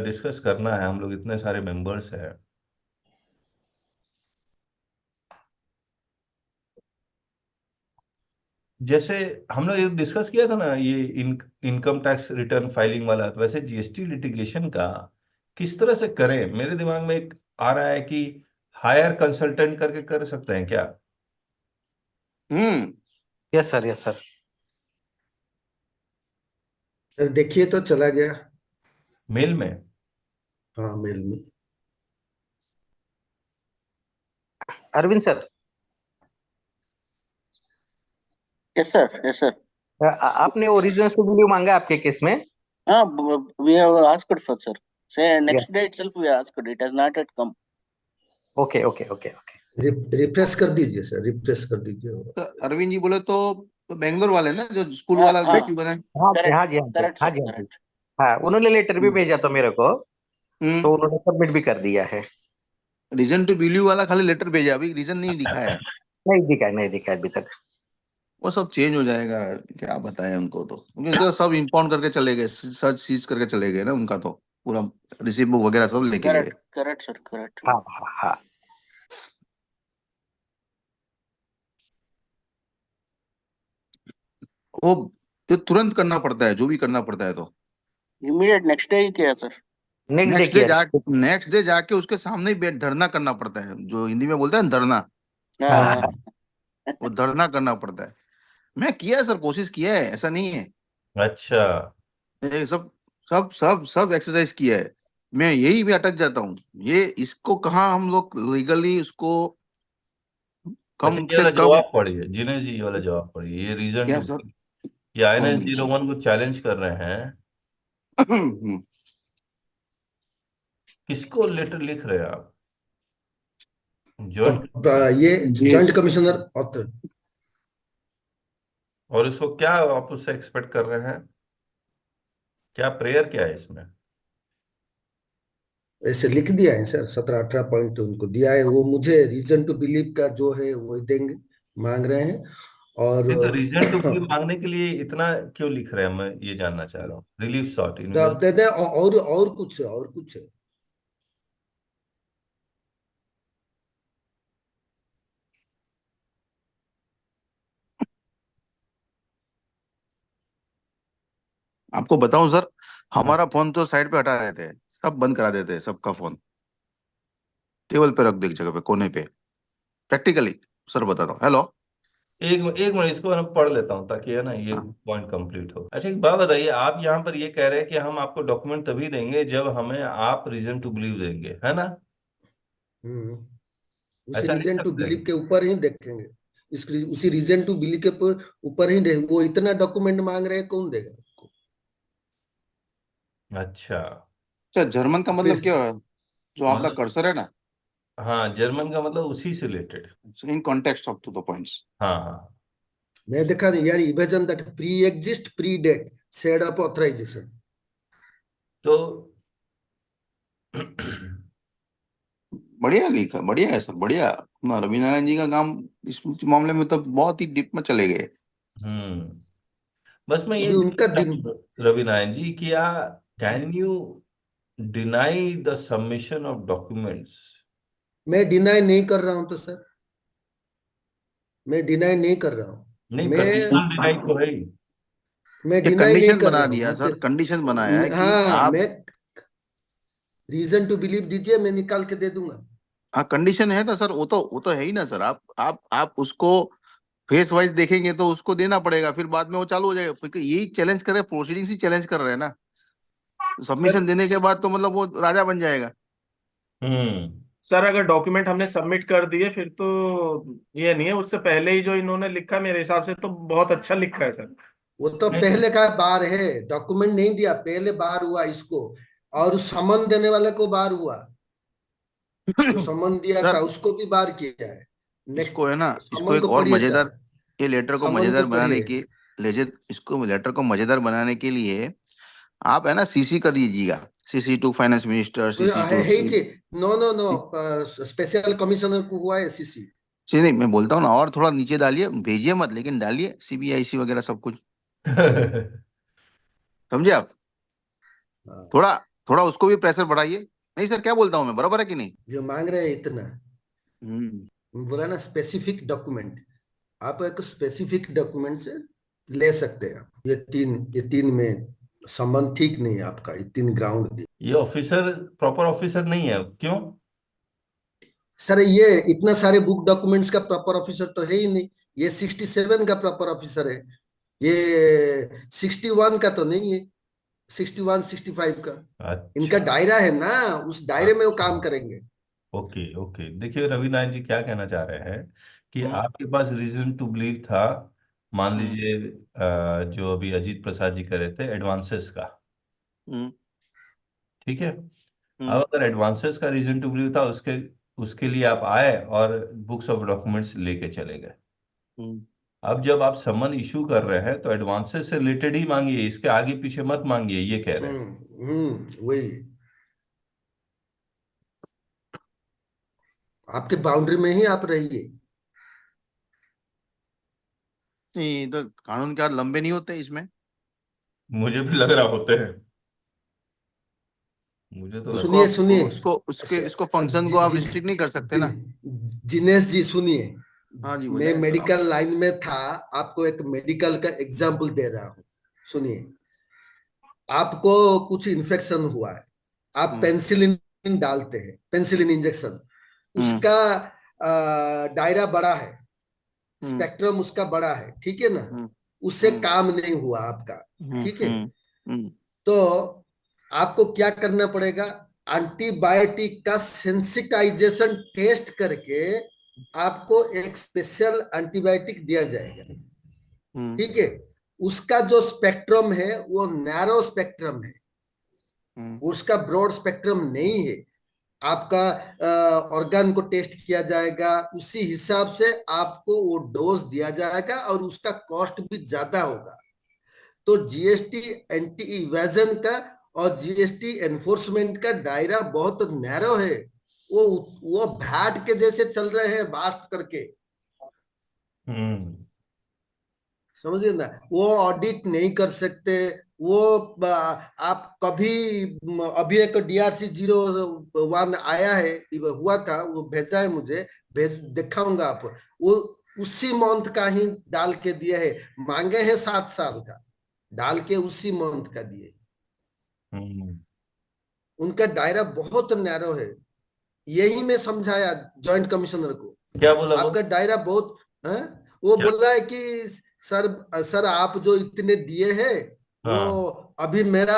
डिस्कस करना है, हम लोग इतने सारे मेंबर्स हैं। जैसे हम लोग ये डिस्कस किया था ना, ये इनकम टैक्स रिटर्न फाइलिंग वाला, तो वैसे जीएसटी लिटिगेशन का किस तरह से करें? मेरे दिमाग में एक आ रहा है कि हायर कंसल्टेंट करके कर सकते हैं क्या? हम्म। Yes sir, yes sir. Sir देखिए तो चला गया। मेल में। हाँ, मेल में। Arvind sir, Yes, sir. Yes, sir. आपने ओरिजिनल से वीडियो मांगा है आपके केस में? We have asked for, sir. Say yes. next day itself we asked. It has not yet come. Okay okay okay okay. Refresh कर दीजिए sir, refresh कर दीजिए। तो अरविंद जी बोले तो बेंगलोर वाले ना जो स्कूल हाँ वाला हाँ इश्यू बना है। हाँ जी, करेक्ट हाँ जी, हाँ जी, करेक्ट हाँ सर जी, हाँ जी। करेक्ट। हाँ, उन्होंने लेटर भी भेजा तो मेरे को, तो उन्होंने सबमिट भी कर दिया है। रीजन टू बिलीव वाला खाली लेटर भेजा, अभी रीजन नहीं दिखाया। नहीं दिखा अभी तक। वो सब चेंज हो जाएगा, क्या बताएं उनको तो, क्योंकि उनका सब इम्पाउंड करके चले गए, सर्च सीज करके चले गए ना, उनका तो पूरा रिसीव बुक वगैरह सब लेके गए। Correct correct sir correct. हाँ हाँ हाँ। वो तो तुरंत करना पड़ता है, जो भी करना पड़ता है तो इमीडिएट नेक्स्ट डे ही किया sir. Next day next day किया। नेक्स्ट डे जाके उसके सामने ही धरना करना पड़ता है, जो हिंदी में बोलते हैं ना, धरना। हाँ हाँ हाँ। वो धरना करना पड़ता है। मैं किया है सर, कोशिश किया है, ऐसा नहीं है। अच्छा, ये सब सब सब सब एक्सरसाइज किया है। मैं यही भी अटक जाता हूँ, ये इसको कहाँ हम लोग लीगली उसको अच्छा, कम ये से वाला कम। जवाब पढ़िए, जिनेश जी, ये वाला जवाब पढ़िए। ये रीजन क्या टू, सर? ये INS कौन सा? 01 को चैलेंज कर रहे हैं। किसको लेटर लिख रहे हैं आप? जॉइंट, ये ये जॉइंट कमिश्नर ऑथर। और इसको क्या आप उससे एक्सपेक्ट कर रहे हैं? क्या प्रेयर क्या है इसमें? ऐसे लिख दिया है सर, 17-18 पॉइंट उनको दिया है। वो मुझे रीजन टू बिलीव का जो है वो देंगे, मांग रहे हैं। और नहीं, तो रीजन टू बिलीव मांगने के लिए इतना क्यों लिख रहे हैं, मैं ये जानना चाह रहा हूँ। रिलीफ शॉट तो आप दे दें, और कुछ है, और कुछ है। आपको बताऊं सर, हमारा फोन तो साइड पे हटा देते हैं, सब बंद करा देते हैं, सबका फोन टेबल पे रख दे, एक जगह पे कोने पे, प्रैक्टिकली। सर बताता हूँ। हेलो। एक मिनट, इसको मैं पढ़ लेता हूँ ताकि है ना ये हाँ। पॉइंट कंप्लीट हो। अच्छा, एक बात बताइए, आप यहाँ पर ये कह रहे हैं कि हम आपको डॉक्यूमेंट तभी देंगे जब हमें आप रीजन टू बिलीव देंगे, है ना? हम्म उस ऐसा लिख रीजन टू सकते बिलीव हैं? के ऊपर ही देखेंगे। उसी रीजन टू बिलीव के ऊपर ही वो इतना डॉक्यूमेंट मांग रहे हैं, कौन देगा आपको? अच्छा, अच्छा, जर्मन का मतलब फिर क्या है? जो आपका मतलब, कर्सर है ना, हाँ, जर्मन का मतलब उसी से related. In context of to the points. हाँ हाँ। मैं देखा नहीं यार, imagine that pre exist pre date said up authorisation. तो बढ़िया लिखा, बढ़िया है सर, बढ़िया। ना, रवि नारायण जी का काम इस मामले में तो बहुत ही डीप में चले गए। हम्म, बस मैं ये अभी उनका जानना दिन। चाहता हूँ, रवि नारायण जी, क्या can you deny the submission of documents? मैं डिनाई नहीं कर रहा हूं तो सर, मैं डिनाई नहीं कर रहा हूं। नहीं, मैं कंडीशनल डिनाई तो है ही। मैं एक डिनाई नहीं कंडीशन कर बना रहा हूं। दिया आप सर, कंडीशन बनाया है कि हाँ, आप। मैं रीजन टू बिलीव दीजिए, मैं निकाल के दे दूंगा। हाँ, कंडीशन है तो सर, वो तो है ही ना सर। आप उसको फेस वाइज देखेंगे तो उसको देना पड़ेगा, फिर बाद में वो चालू हो जाएगा। फिर यही चैलेंज कर रहे हैं, प्रोसीडिंग्स ही चैलेंज कर रहे हैं ना। सर सबमिशन देने के बाद तो मतलब वो राजा बन जाएगा। हम्म। सर अगर डॉक्यूमेंट हमने सबमिट कर दिए फिर तो ये नहीं है, उससे पहले ही जो इन्होंने लिखा मेरे हिसाब से तो बहुत अच्छा लिखा है सर। वो तो नहीं तो पहले का बार है, डॉक्यूमेंट नहीं दिया, पहले बार हुआ इसको। और समन देने वाले को बार हुआ, जो समन दिया था सर, उसको भी बार किया है। नेक्स्ट, इसको है ना, इसको समन एक को और पढ़िए मजेदार, सर, ये लेटर को समन मजेदार को बनाने पढ़िए। की, इसको लेटर को मजेदार बनाने के लिए आप है ना सीसी कर दीजिएगा। CC to finance minister, CC to है ही। No no no, special commissioner को हुआ है सीसी। नहीं, मैं बोलता हूँ ना, और थोड़ा नीचे डालिए, भेजिए मत, लेकिन डालिए CBIC वगैरह सब कुछ। समझे आप? थोड़ा थोड़ा उसको भी प्रेशर बढ़ाइए। नहीं सर, क्या बोलता हूँ मैं, बराबर है कि नहीं? जो मांग रहे हैं इतना, हम्म। बोला ना स्पेसिफिक डॉक्यूमेंट। आप एक स्पेसिफिक डॉक्यूमेंट से ले सकते हैं आप। ये तीन में संबंध ठीक नहीं है आपका, ये 3 ग्राउंड। ये ऑफिसर प्रॉपर ऑफिसर नहीं है, क्यों? सर ये इतना सारे बुक डॉक्यूमेंट्स का प्रॉपर ऑफिसर तो है ही नहीं। ये 67 का प्रॉपर ऑफिसर है, ये 61 का तो नहीं है, 61 65 का। इनका अच्छा, दायरा है ना, उस दायरे में वो अच्छा, काम करेंगे। Okay okay. देखिए, रवि नारायण जी क्या कहना चाह रहे हैं कि हम्म। आपके पास रीजन टू बिलीव था, मान हम्म। लीजिए, जो अभी अजीत प्रसाद जी कर रहे थे, एडवांसेस का। हम्म। ठीक है। अब हम्म। अगर एडवांसेस का रीजन टू बिलीव था, उसके उसके लिए आप आए और बुक्स ऑफ डॉक्यूमेंट्स लेके चले गए। अब जब आप समन इशू कर रहे हैं तो एडवांसेस से रिलेटेड ही मांगिए, इसके आगे पीछे मत मांगिए, ये कह रहे हैं। वही आपके बाउंड्री में ही आप रहिए। नहीं तो कानून के हाथ लंबे नहीं होते इसमें। मुझे भी लग रहा होते हैं, मुझे तो उसको लगता सुनिए आप सुनिए उसको फंक्शन को आप रिस्ट्रिक्ट नहीं कर सकते ना। जिनेश जी सुनिए, हाँ जी मैं बोलिए। मेडिकल लाइन में था, आपको एक मेडिकल का एग्जाम्पल दे रहा हूँ। सुनिए, आपको कुछ इन्फेक्शन हुआ है, आप पेनिसिलिन डालते हैं, पेनिसिलिन इंजेक्शन, उसका दायरा बड़ा है, स्पेक्ट्रम उसका बड़ा है, ठीक है ना, उससे काम नहीं हुआ आपका, ठीक है, तो आपको क्या करना पड़ेगा, एंटीबायोटिक का सेंसिटाइजेशन टेस्ट करके आपको एक स्पेशल एंटीबायोटिक दिया जाएगा, ठीक है। उसका जो स्पेक्ट्रम है वो नैरो स्पेक्ट्रम है, उसका ब्रॉड स्पेक्ट्रम नहीं है। आपका ऑर्गन को टेस्ट किया जाएगा, उसी हिसाब से आपको वो डोज दिया जाएगा और उसका कॉस्ट भी ज्यादा होगा। तो जीएसटी एंटी इवेजन का और जीएसटी एनफोर्समेंट का दायरा बहुत नैरो है। वो भैट के जैसे चल रहे हैं बास्ट करके, समझिए ना, वो ऑडिट नहीं कर सकते। वो आप कभी, अभी एक DRC 01 आया है, हुआ था, वो भेजा है मुझे, भेज दिखाऊंगा आप, वो उसी मंथ का ही डाल के दिया है, मांगे हैं 7 साल का, डाल के उसी मंथ का दिए। उनका दायरा बहुत नैरो है, यही मैं समझाया जॉइंट कमिश्नर को। क्या बोला वो? आपका दायरा बहुत है। वो क्या? बोल रहा है कि सर आप जो इतने दिए हैं वो अभी मेरा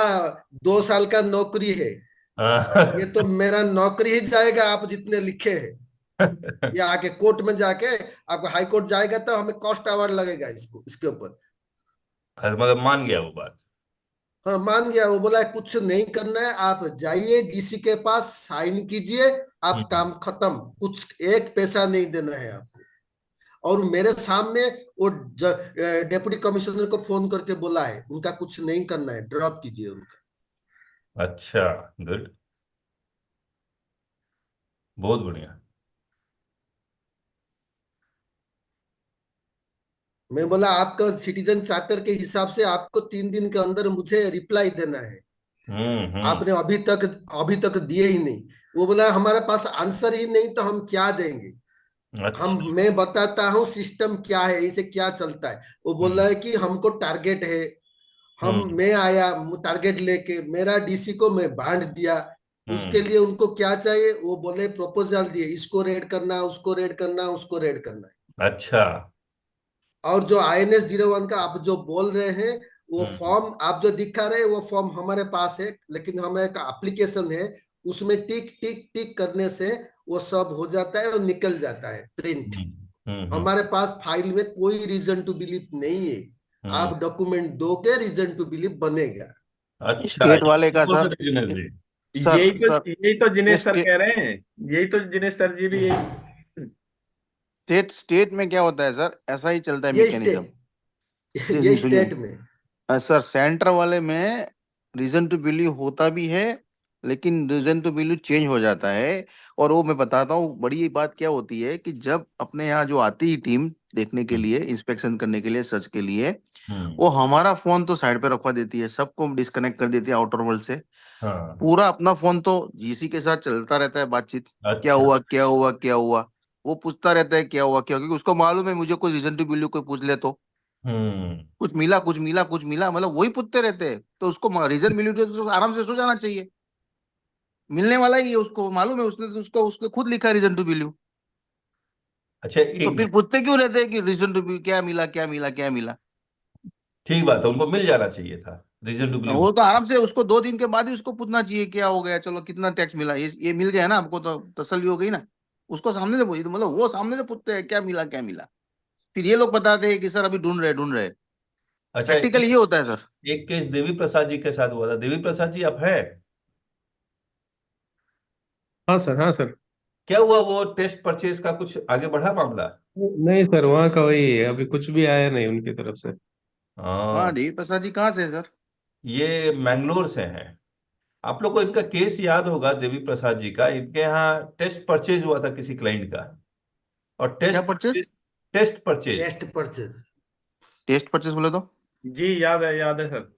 2 साल का नौकरी है, ये तो मेरा नौकरी ही जाएगा आप जितने लिखे हैं। ये आके कोर्ट में जाके आपका हाई कोर्ट जाएगा तो हमें कॉस्ट अवार्ड लगेगा इसके ऊपर। मतलब मान गया वो बात? हाँ मान गया, वो बोला कुछ नहीं करना है, आप जाइए डीसी के पास, साइन कीजिए, आप काम खत्म, कुछ एक पैसा नहीं देना है आपको। और मेरे सामने वो डेप्यूटी कमिश्नर को फोन करके बोला है, उनका कुछ नहीं करना है, ड्रॉप कीजिए उनका। अच्छा, गुड, बहुत बढ़िया। मैं बोला आपका सिटीजन चार्टर के हिसाब से आपको 3 दिन के अंदर मुझे रिप्लाई देना है, आपने अभी तक दिए ही नहीं। वो बोला हमारे पास आंसर ही नहीं तो हम क्या देंगे। अच्छा। मैं बताता हूँ सिस्टम क्या है, इसे क्या चलता है। वो बोल रहा है कि हमको टारगेट है, मैं आया टारगेट लेके, मेरा डीसी को मैं बांट दिया, उसके लिए उनको क्या चाहिए, वो बोले प्रपोजल दिए, इसको रेड करना, उसको रेड करना, उसको रेड करना है। अच्छा। और जो INS 01 का आप जो बोल रहे हैं, वो फॉर्म आप जो दिखा रहे हैं, वो फॉर्म हमारे पास है, लेकिन हमारे एक एप्लीकेशन है, उसमें टिक टिक टिक करने से वो सब हो जाता है और निकल जाता है प्रिंट। हमारे पास फाइल में कोई रीजन टू बिलीव नहीं है, आप डॉक्यूमेंट दो के रीजन टू बिलीव बनेगा। अच्छा, स्टेट वाले का सर, सर यही तो जिनेश सर स्टेट कह रहे हैं, यही तो जिनेश सर जी भी यही। स्टेट में क्या होता है सर, ऐसा ही चलता है ये मैकेनिज्म। ये स्टेट में सर सेंटर वाले में रीजन टू बिलीव होता भी है, लेकिन रीजन टू बिलीव चेंज हो जाता है। और वो मैं बताता हूँ, बड़ी बात क्या होती है कि जब अपने यहाँ जो आती है टीम देखने के लिए, इंस्पेक्शन करने के लिए, सर्च के लिए, वो हमारा फोन तो साइड पे रखवा देती है, सबको डिस्कनेक्ट कर देती है आउटर वर्ल्ड से। पूरा अपना फोन तो जीसी के साथ चलता रहता है बातचीत, क्या हुआ क्या हुआ क्या हुआ, वो पूछता रहता है क्या हुआ क्या हुआ, क्योंकि उसको मालूम है मुझे कोई रीजन टू बिलीव कोई पूछ ले तो कुछ मिला कुछ मिला कुछ मिला, मतलब वही पूछते रहते हैं। तो उसको रीजन मिली तो आराम से सो जाना चाहिए, मिलने वाला ही है, उसको मालूम है, उसने तो उसको उसको खुद लिखा रीजन टू बिलीव। अच्छा, तो एक फिर पूछते क्यों रहते हैं कि रीजन टू बिलीव क्या मिला क्या मिला क्या मिला। ठीक बात है, उनको मिल जाना चाहिए था रीजन टू बिलीव। वो तो आराम से उसको 2 दिन के बाद ही उसको पूछना चाहिए क्या हो गया, चलो कितना टैक्स मिला, ये मिल गया ना हमको, तो तसल्ली हो गई ना। उसको सामने से पूछिए, तो मतलब वो सामने से पूछते हैं क्या मिला क्या मिला, फिर ये लोग बताते हैं कि सर अभी ढूंढ रहे। अच्छा, प्रैक्टिकल ये होता है सर। एक केस देवी प्रसाद जी के साथ हुआ था। देवी प्रसाद जी आप है? हाँ सर, हाँ सर। क्या हुआ, वो टेस्ट परचेज का कुछ आगे बढ़ा मामला? नहीं सर, वहाँ का वही है, अभी कुछ भी आया नहीं उनकी तरफ से। हाँ, हाँ, देवी प्रसाद जी कहाँ से है सर? ये मैंगलोर से हैं। आप लोग को इनका केस याद होगा, देवी प्रसाद जी का। इनके यहाँ टेस्ट परचेज हुआ था किसी क्लाइंट का, और क्या purchase? Test purchase. Test purchase. Test purchase बोले तो? जी याद है सर।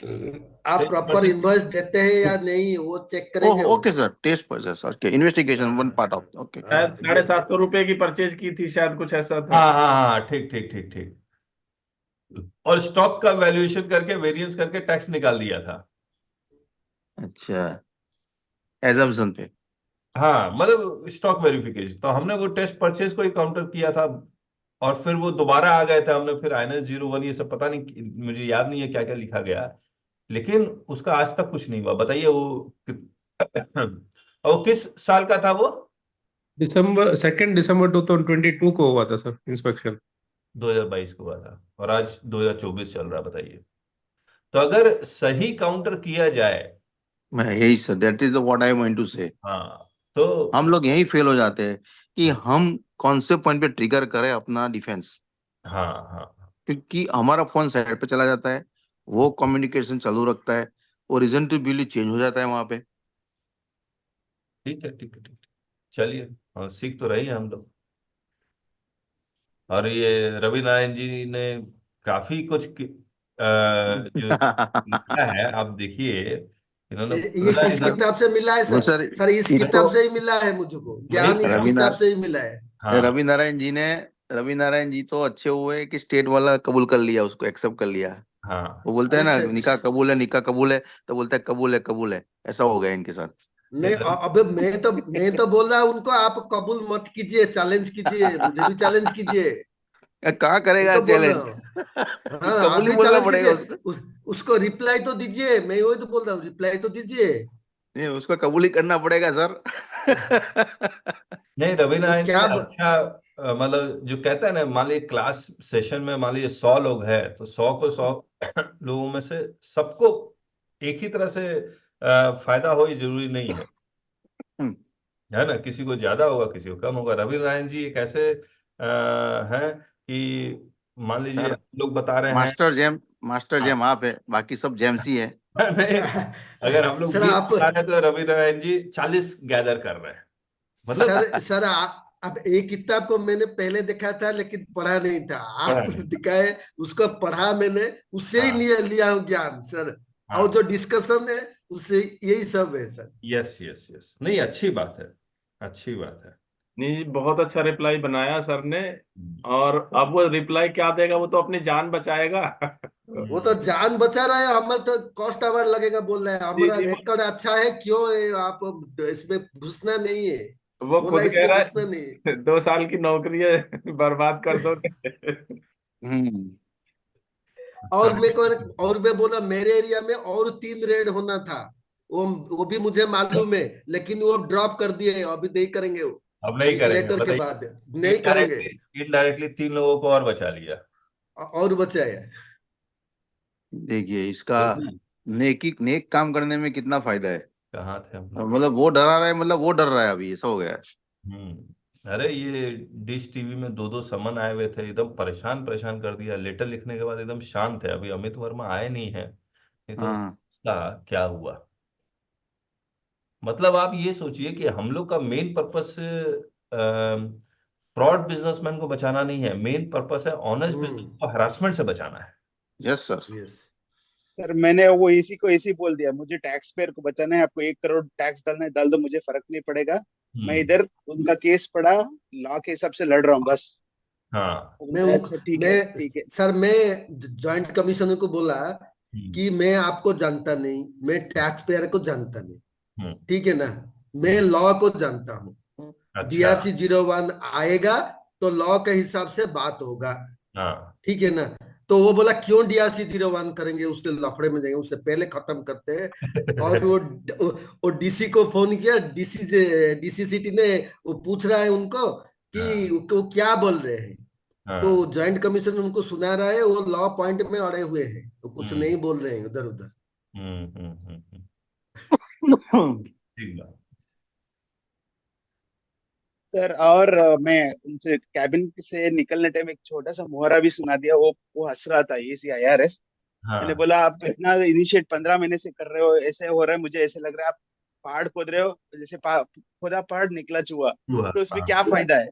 आप टेस्ट प्रॉपर परचेज। इनवॉइस देते हैं या नहीं, वो चेक ओह करेंगे वो। Okay sir, test purchase, okay, investigation one part of, okay. शायद हाँ ये 750 रुपए की परचेज की थी, शायद कुछ ऐसा था। हाँ हाँ हाँ, ठीक ठीक ठीक ठीक। और स्टॉक का वैल्यूएशन करके, वेरिएंस करके टैक्स निकाल दिया था। अच्छा, एजम्पशन पे। हाँ, मतलब स्टॉक वेरिफिकेशन, तो हमने वो टेस्ट परचेज को ही काउंटर किया था। और फिर वो दोबारा आ गए थे, हमने फिर INS 01, ये सब पता नहीं, मुझे याद नहीं है क्या क्या लिखा गया। लेकिन उसका आज तक कुछ नहीं हुआ। बताइए वो और वो किस साल का था वो? दिसंबर 2 दिसंबर 2022 को हुआ था सर इंस्पेक्शन। 2022 को हुआ था, और आज 2024 चल रहा है, बताइए। तो अगर सही काउंटर किया जाए। मैं यही sir, that is the what I want to say. हाँ, तो हम लोग यही फेल हो जाते हैं कि हम कौन से पॉइंट पे ट्रिगर करें अपना डिफेंस, हाँ हाँ, क्योंकि हमारा फोन साइड पे चला जाता है, वो कम्युनिकेशन चालू रखता है, और रीजन टू बिलीव चेंज हो जाता है वहां पे। ठीक है ठीक है ठीक है। चलिए, हाँ, सीख तो रही है हम लोग। और ये रवि नारायण जी ने काफी कुछ जो लिखा है, आप देखिए। इन्होंने ये पूरा इस इधर। किताब से मिला है वो सर। सर, सर इस इसको किताब से ही मिला है मुझको, वही ज्ञान इस तो। रवि किताब नारायण से ही मिला है। हाँ रवि नारायण जी ने, रवि नारायण जी तो अच्छे हुए कि स्टेट वाला कबूल कर लिया, उसको एक्सेप्ट कर लिया। हाँ, वो बोलते हैं अरे ना, सर, निकाह कबूल है, निकाह कबूल है, तो बोलते हैं कबूल है, कबूल है। ऐसा हो गया इनके साथ। नहीं अब मैं तो बोल रहा हूँ उनको, आप कबूल मत कीजिए, चैलेंज कीजिए, मुझे भी चैलेंज कीजिए। कहाँ मैं करेगा तो बोल रहा चैलेंज? हूँ। हाँ आप कबूल ही भी बोलना चैलेंज पड़ेगा कीजिए। उसको। उसको रिप्लाई तो दीजिए, मैं वही तो बोल रहा हूँ, रिप्लाई तो दीजिए। नहीं, उसको कबूल ही करना पड़ेगा सर। नहीं, रवि वो नारायण जी क्या ने अच्छा, मतलब जो कहते हैं ना, मान लीजिए क्लास सेशन में मान लीजिए 100 लोग हैं, तो 100 को 100 लोगों में से सबको एक ही तरह से फायदा हो, ये जरूरी नहीं है ना। किसी को ज्यादा होगा, किसी को कम होगा। रवि नारायण जी एक ऐसे हैं कि मान लीजिए सर, हम लोग बता रहे हैं। मास्टर जेम, मास्टर हाँ, जेम आप है, बाकी सब जेम्स ही है। नहीं, अगर हम लोग सर 20 आप, बता रहे हैं तो रवि नारायण जी 40 गैदर कर रहे हैं, मतलब। सर अब एक किताब को मैंने पहले देखा था लेकिन पढ़ा नहीं था, पढ़ा आप नहीं। दिखाए, उसको पढ़ा मैंने, उससे ही हाँ लिया हूँ ज्ञान सर। और हाँ, जो डिस्कशन है उससे यही सब है सर। यस यस यस, नहीं अच्छी बात है, अच्छी बात है। नहीं, बहुत अच्छा रिप्लाई बनाया सर ने। हम्म, और अब वो रिप्लाई क्या देगा, वो तो अपनी जान बचाएगा। वो तो जान बचा रहा है, हमारा तो कॉस्ट आवर लगेगा बोल रहा है, जी हमारा जी, रिकॉर्ड अच्छा है, क्यों है, आप इसमें घुसना नहीं है, वो बोला खुद कह इसमें रहा घुसना नहीं है। है 2 साल की नौकरी है, बर्बाद कर दो। हम्म। और मैं को और मैं बोला मेरे एरिया में और 3 रेड होना था, वो भी मुझे मालूम है, लेकिन वो ड्रॉप कर दिए, अभी नहीं करेंगे वो, अब नहीं इस करेंगे, लेटर के बताइए। बाद नहीं करेंगे। इनडायरेक्टली इनडायरेक्टली 3 लोगों को और बचा लिया। और बचा है। देखिए इसका, देखिए, नेक काम करने में कितना फायदा है। कहाँ थे हम लोग। मतलब वो डरा रहा है, मतलब वो डर रहा है, अभी ऐसा हो गया है। अरे ये डिश टीवी में 2-2 समन आए हुए थे, एकदम परेशान परेशान कर दिया। लेटर लिखने के बाद एकदम शांत है। अभी अमित वर्मा आए नहीं है, नहीं तो हाँ। उसका क्या हुआ। मतलब आप ये सोचिए कि हम लोग का मेन पर्पस फ्रॉड बिजनेसमैन को बचाना नहीं है, मेन पर्पस है ऑनेस्ट बिजनेस हम्म। को हरासमेंट से बचाना है। Yes sir. यस। सर मैंने वो इसी को इसी बोल दिया, मुझे टैक्स पेयर को बचाना है, आपको 1 करोड़ टैक्स डालना है डाल दो, मुझे फर्क नहीं पड़ेगा। मैं हम्म। इधर उनका केस पढ़ा, लॉ के हिसाब से लड़ रहा हूँ बस। हाँ। वो मैं बोलता है, उनको अच्छा ठीक है मैं ठीक है। सर मैं जॉइंट कमिश्नर को बोला हम्म। कि मैं आपको जानता नहीं, मैं टैक्स पेयर को जानता नहीं, हम्म। ठीक है ना, मैं हम्म। लॉ को जानता हूँ। अच्छा। DRC 01 आएगा तो लॉ के हिसाब से बात होगा, हाँ। ठीक है ना। तो वो बोला क्यों DRC 01 करेंगे, उसके लफड़े में जाएंगे, उससे पहले खत्म करते हैं। और वो DC को फोन किया, डीसी सिटी ने, वो पूछ रहा है उनको कि हाँ वो क्या बोल रहे हैं। तो हाँ। जॉइंट कमीशन उनको सुना रहा है, वो लॉ पॉइंट में अड़े हुए हैं, तो कुछ हम्म नहीं बोल रहे हैं उधर उधर। ठीक बात। सर और मैं उनसे कैबिन से निकलने टाइम एक छोटा सा मुहावरा भी सुना दिया, वो हंस रहा था ACIRS। मैंने हाँ बोला आप इतना इनिशिएट 15 महीने से कर रहे हो, ऐसे हो रहा है, मुझे ऐसे लग रहा है आप पहाड़ खोद रहे हो, जैसे खोदा पहाड़ निकला चूहा, हुआ, तो उसमें हाँ। क्या फायदा है।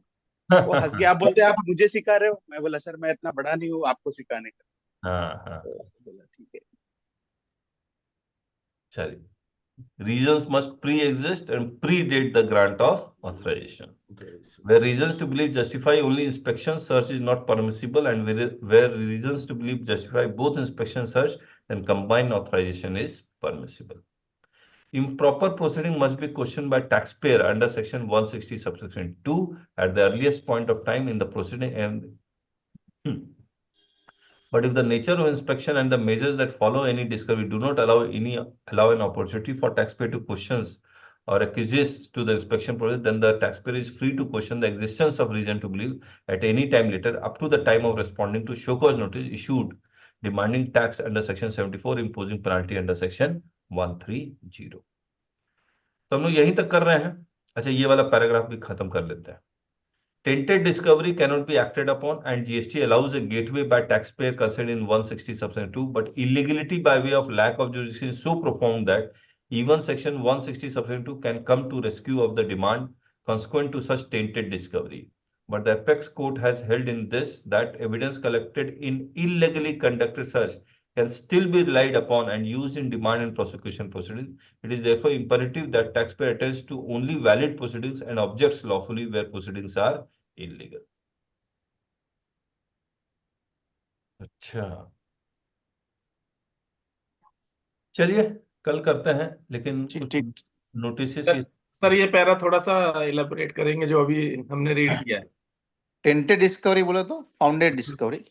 वो हंस गया, आप बोलते हैं आप मुझे सिखा रहे हो। मैं बोला सर मैं इतना बड़ा नहीं हूँ आपको सिखाने का। हाँ हाँ, तो बोला ठीक है। चलिए। Reasons must pre-exist and predate the grant of authorization. Where reasons to believe justify only inspection, search is not permissible, and where reasons to believe justify both inspection and search, then combined authorization is permissible. Improper proceeding must be questioned by taxpayer under section 160 subsection 2 at the earliest point of time in the proceeding and but if the nature of inspection and the measures that follow any discovery do not allow an opportunity for taxpayer to questions or acquiesce to the inspection process, then the taxpayer is free to question the existence of reason to believe at any time later up to the time of responding to show cause notice issued demanding tax under section 74, imposing penalty under section 130. तो हम लोग यहीं तक कर रहे हैं। अच्छा, ये वाला पैराग्राफ भी खत्म कर लेते हैं। Tainted discovery cannot be acted upon, and GST allows a gateway by taxpayer concerned in 160 subsection 2, but illegality by way of lack of jurisdiction is so profound that even section 160 subsection 2 can come to rescue of the demand consequent to such tainted discovery. But the apex court has held in this that evidence collected in illegally conducted search can still be relied upon and used in demand and prosecution proceedings. It is therefore imperative that taxpayer attends to only valid proceedings and objects lawfully where proceedings are illegal. अच्छा, चलिए कल करते हैं, लेकिन ठीक कुछ ठीक। Notice sir ये पैरा थोड़ा सा इलेबोरेट करेंगे जो अभी हमने रीड किया है। टेंटेड डिस्कवरी बोला तो फाउंडेड डिस्कवरी।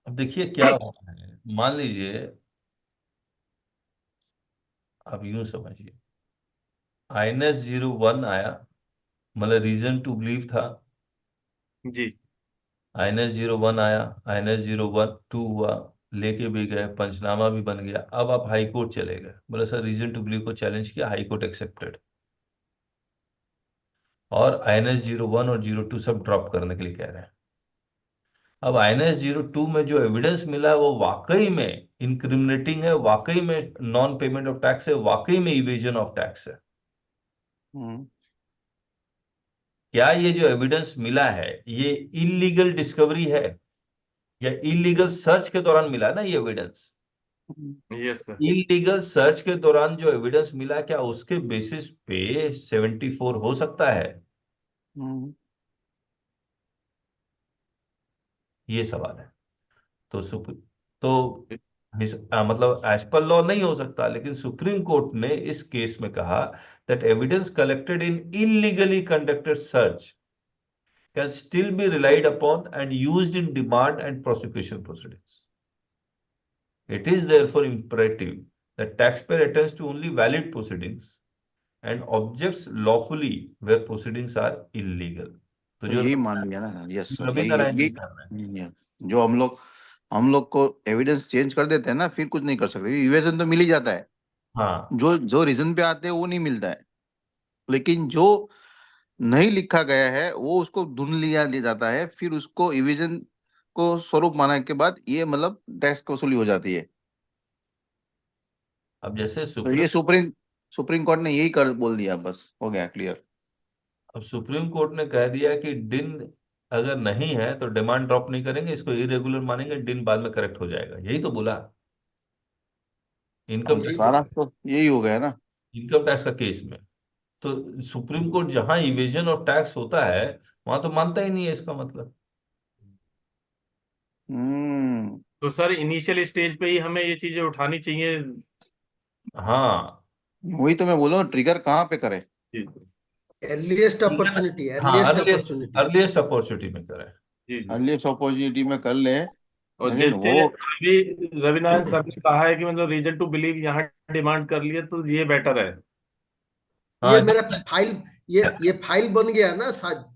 अब देखिए क्या हो रहा है, मान लीजिए आप यूं समझिए INS 01 आया, मतलब रीजन टू बिलीव था, जी INS 01 आया, INS 02 हुआ, लेके भी गए, पंचनामा भी बन गया। अब आप हाई कोर्ट चले गए, बोले सर रीजन टू बिलीव को चैलेंज किया, हाई कोर्ट एक्सेप्टेड, और INS 01 और 02 सब ड्रॉप करने के लिए कह रहे हैं। अब INS 02 में जो एविडेंस मिला है वो वाकई में इनक्रिमिनेटिंग है, वाकई में नॉन पेमेंट ऑफ टैक्स है, वाकई में इवेजन ऑफ टैक्स है। क्या ये जो एविडेंस मिला है ये इलीगल डिस्कवरी है या इलीगल सर्च के दौरान मिला ना ये evidence? Yes sir. Illegal search के दौरान जो एविडेंस मिला, क्या उसके बेसिस पे 74 हो सकता है? ये सवाल है। तो मतलब एज पर लॉ नहीं हो सकता, लेकिन सुप्रीम कोर्ट ने इस केस में कहा that evidence collected in illegally conducted search can still be relied upon and used in demand and prosecution proceedings. It is therefore imperative that taxpayer attends to only valid proceedings and objects lawfully where proceedings are illegal. तो जो यही मान लिया ना। Yes sir, Ravi यही नारायण जी यही कर रहे हैं। जो हम लोग को एविडेंस चेंज कर देते हैं ना, फिर कुछ नहीं कर सकते। इवेजन तो मिल ही जाता है, हाँ, जो रीजन पे आते हैं वो नहीं मिलता है, लेकिन जो नहीं लिखा गया है वो उसको ढूंढ लिया जाता है, फिर उसको इवेजन को स्वरूप माना के बाद ये मतलब टैक्स की वसूली हो जाती है। अब जैसे तो ये सुप्रीम कोर्ट ने यही कर बोल दिया, बस हो गया क्लियर। अब सुप्रीम कोर्ट ने कह दिया कि डिन अगर नहीं है तो डिमांड ड्रॉप नहीं करेंगे, इसको इरेगुलर मानेंगे, डिन बाद में करेक्ट हो जाएगा। यही तो बोला इनकम सारा तो यही हो गया ना। टैक्स का केस में। तो सुप्रीम कोर्ट जहां इवेजन ऑफ टैक्स होता है वहां तो मानता ही नहीं है, इसका मतलब। तो सर इनिशियल स्टेज पे ही हमें ये चीजें उठानी चाहिए। हाँ, वही तो मैं बोल रहा हूँ, ट्रिगर कहाँ पे करे। जी अर्लीस्ट अपॉर्चुनिटी, हाँ, अर्लीस्ट अपॉर्चुनिटी में करें। जी जी। अर्लीस्ट अपॉर्चुनिटी में कर ले, और लेकिन जैसे वो अभी रविनारायण सर ने कहा है कि मतलब रीजन टू बिलीव यहाँ डिमांड कर लिए तो ये बेटर है। हाँ, ये मेरा फाइल, ये फाइल बन गया ना।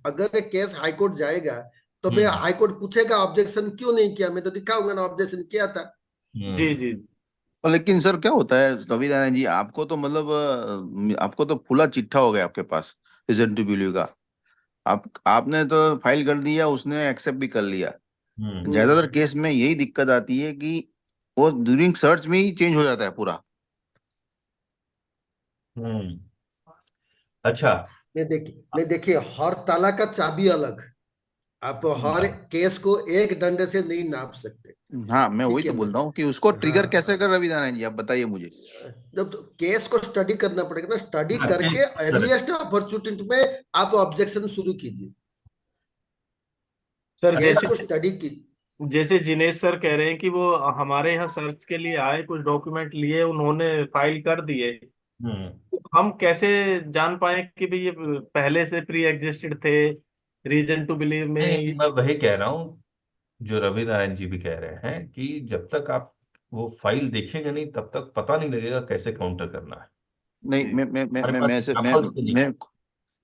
अगर ये केस हाईकोर्ट जाएगा तो मैं हाईकोर्ट पूछेगा ऑब्जेक्शन क्यों नहीं किया, मैं तो दिखाऊंगा ना ऑब्जेक्शन किया था। जी जी। लेकिन सर क्या होता है रवि नारायण जी, आपको तो मतलब आपको तो खुला चिट्ठा हो गया आपके पास रीजन टू बिलीव का। आपने तो फाइल कर दिया, उसने एक्सेप्ट भी कर लिया। ज्यादातर केस में यही दिक्कत आती है कि वो ड्यूरिंग सर्च में ही चेंज हो जाता है पूरा। अच्छा। नहीं देखिए, हर ताला का चाबी अलग। आप हर केस को एक डंडे से नहीं नाप सकते। हाँ, मैं वही ठीक तो है बोल ना? रहा हूँ कि उसको ट्रिगर हाँ कैसे कर हाँ। रवि नारायण जी, आप बताइए मुझे। जब तो केस को स्टडी करना पड़ेगा ना, स्टडी हाँ, करके correct. अर्लीस्ट अपॉर्चुनिटी में आप ऑब्जेक्शन शुरू कीजिए। सर केस जैसे को स्टडी की। जैसे जिनेश सर कह रहे हैं कि वो हमारे यहाँ सर्च के लिए आए, कुछ डॉक्यूमेंट लिए, उन्होंने फाइल कर दिए, हम्म तो हम कैसे जान पाए कि भाई ये पहले से प्री एग्जिस्टेड थे, रीजन टू बिलीव में? नहीं, मैं वही कह रहा हूँ जो रवि नारायण जी भी कह रहे हैं कि जब तक आप वो फाइल देखेंगे नहीं तब तक पता नहीं लगेगा कैसे काउंटर करना है। नहीं, जी हमारे पास एग्जाम्पल्स भी नहीं। मैं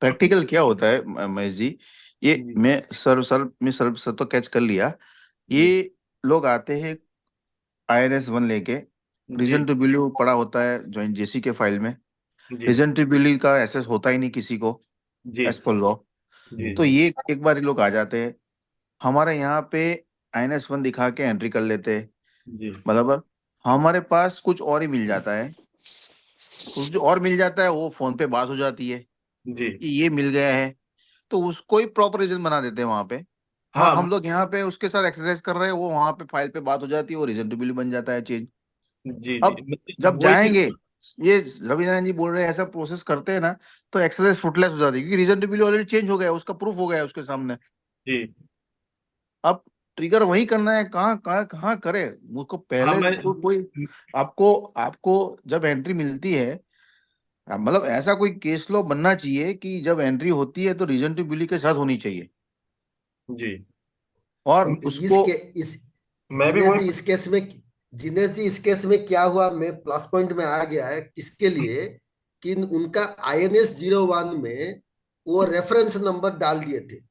प्रैक्टिकल क्या होता है महेश जी, ये जी मैं सर तो कैच कर लिया। जी ये लोग आते हैं INS 1 लेके, जी रीजन टू बिलीव पड़ा होता है जॉइंट जेसी के फाइल में। जी रीजन टू बिलीव का एसेस होता ही नहीं किसी को जी एज पर लॉ। जी तो जी ये एक बार ये लोग आ जाते हैं हमारे यहाँ पे, INS 1 दिखा के एंट्री कर लेते हैं, जी बराबर। हमारे पास कुछ और ही मिल जाता है, कुछ जो और मिल जाता है वो फोन पे बात हो जाती है जी। कि ये मिल गया है, तो उसको ही प्रॉपर रीजन बना देते हैं वहां पे। हाँ, हाँ हम लोग यहाँ पे उसके साथ एक्सरसाइज कर रहे हैं, वो वहां पे फाइल पे बात हो जाती है, वो रीजन टू बिलीव बन जाता है चेंज। जी जी, अब जब वही जाएंगे, चीज। ये रवि नारायण जी बोल रहे हैं ऐसा प्रोसेस करते हैं ना, तो एक्सरसाइज फ्रूटलेस हो जाती है, क्योंकि reason to believe already change हो गया है, उसका प्रूफ हो गया है उसके सामने। जी अब ट्रिगर वही करना है, कहाँ कहाँ कहाँ करे उसको हाँ पहले मैं तो कोई। आपको आपको जब एंट्री मिलती है, मतलब ऐसा कोई केस लॉ बनना चाहिए कि जब एंट्री होती है तो रीजन टू बिलीव के साथ होनी चाहिए, जी और इस उसको। के इस मैं भी जिनेश वही। जी इस केस में जिनेश जी इस केस में क्या हुआ, मैं प्लस पॉइंट में आ गया है किसके लिए, कि उनका INS 01 में वो रेफरेंस नंबर डाल दिए थे।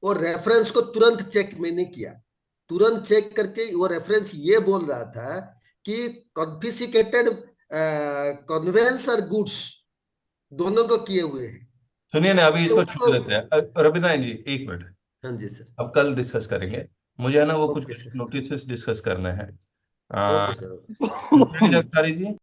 वो रेफरेंस को तुरंत चेक मैंने किया। तुरंत चेक करके वो रेफरेंस ये बोल रहा था कि कॉन्फिस्केटेड कन्वेंस और गुड्स दोनों को किए हुए हैं। सुनिए ना, अभी तो इसको छोड़ उनको, देते हैं। रवि नारायण जी, एक मिनट। हाँ जी सर। अब कल डिस्कस करेंगे। मुझे है ना वो कुछ ओके सर। नोटिस डिस्कस करने हैं। Okay sir. जगतारी जी।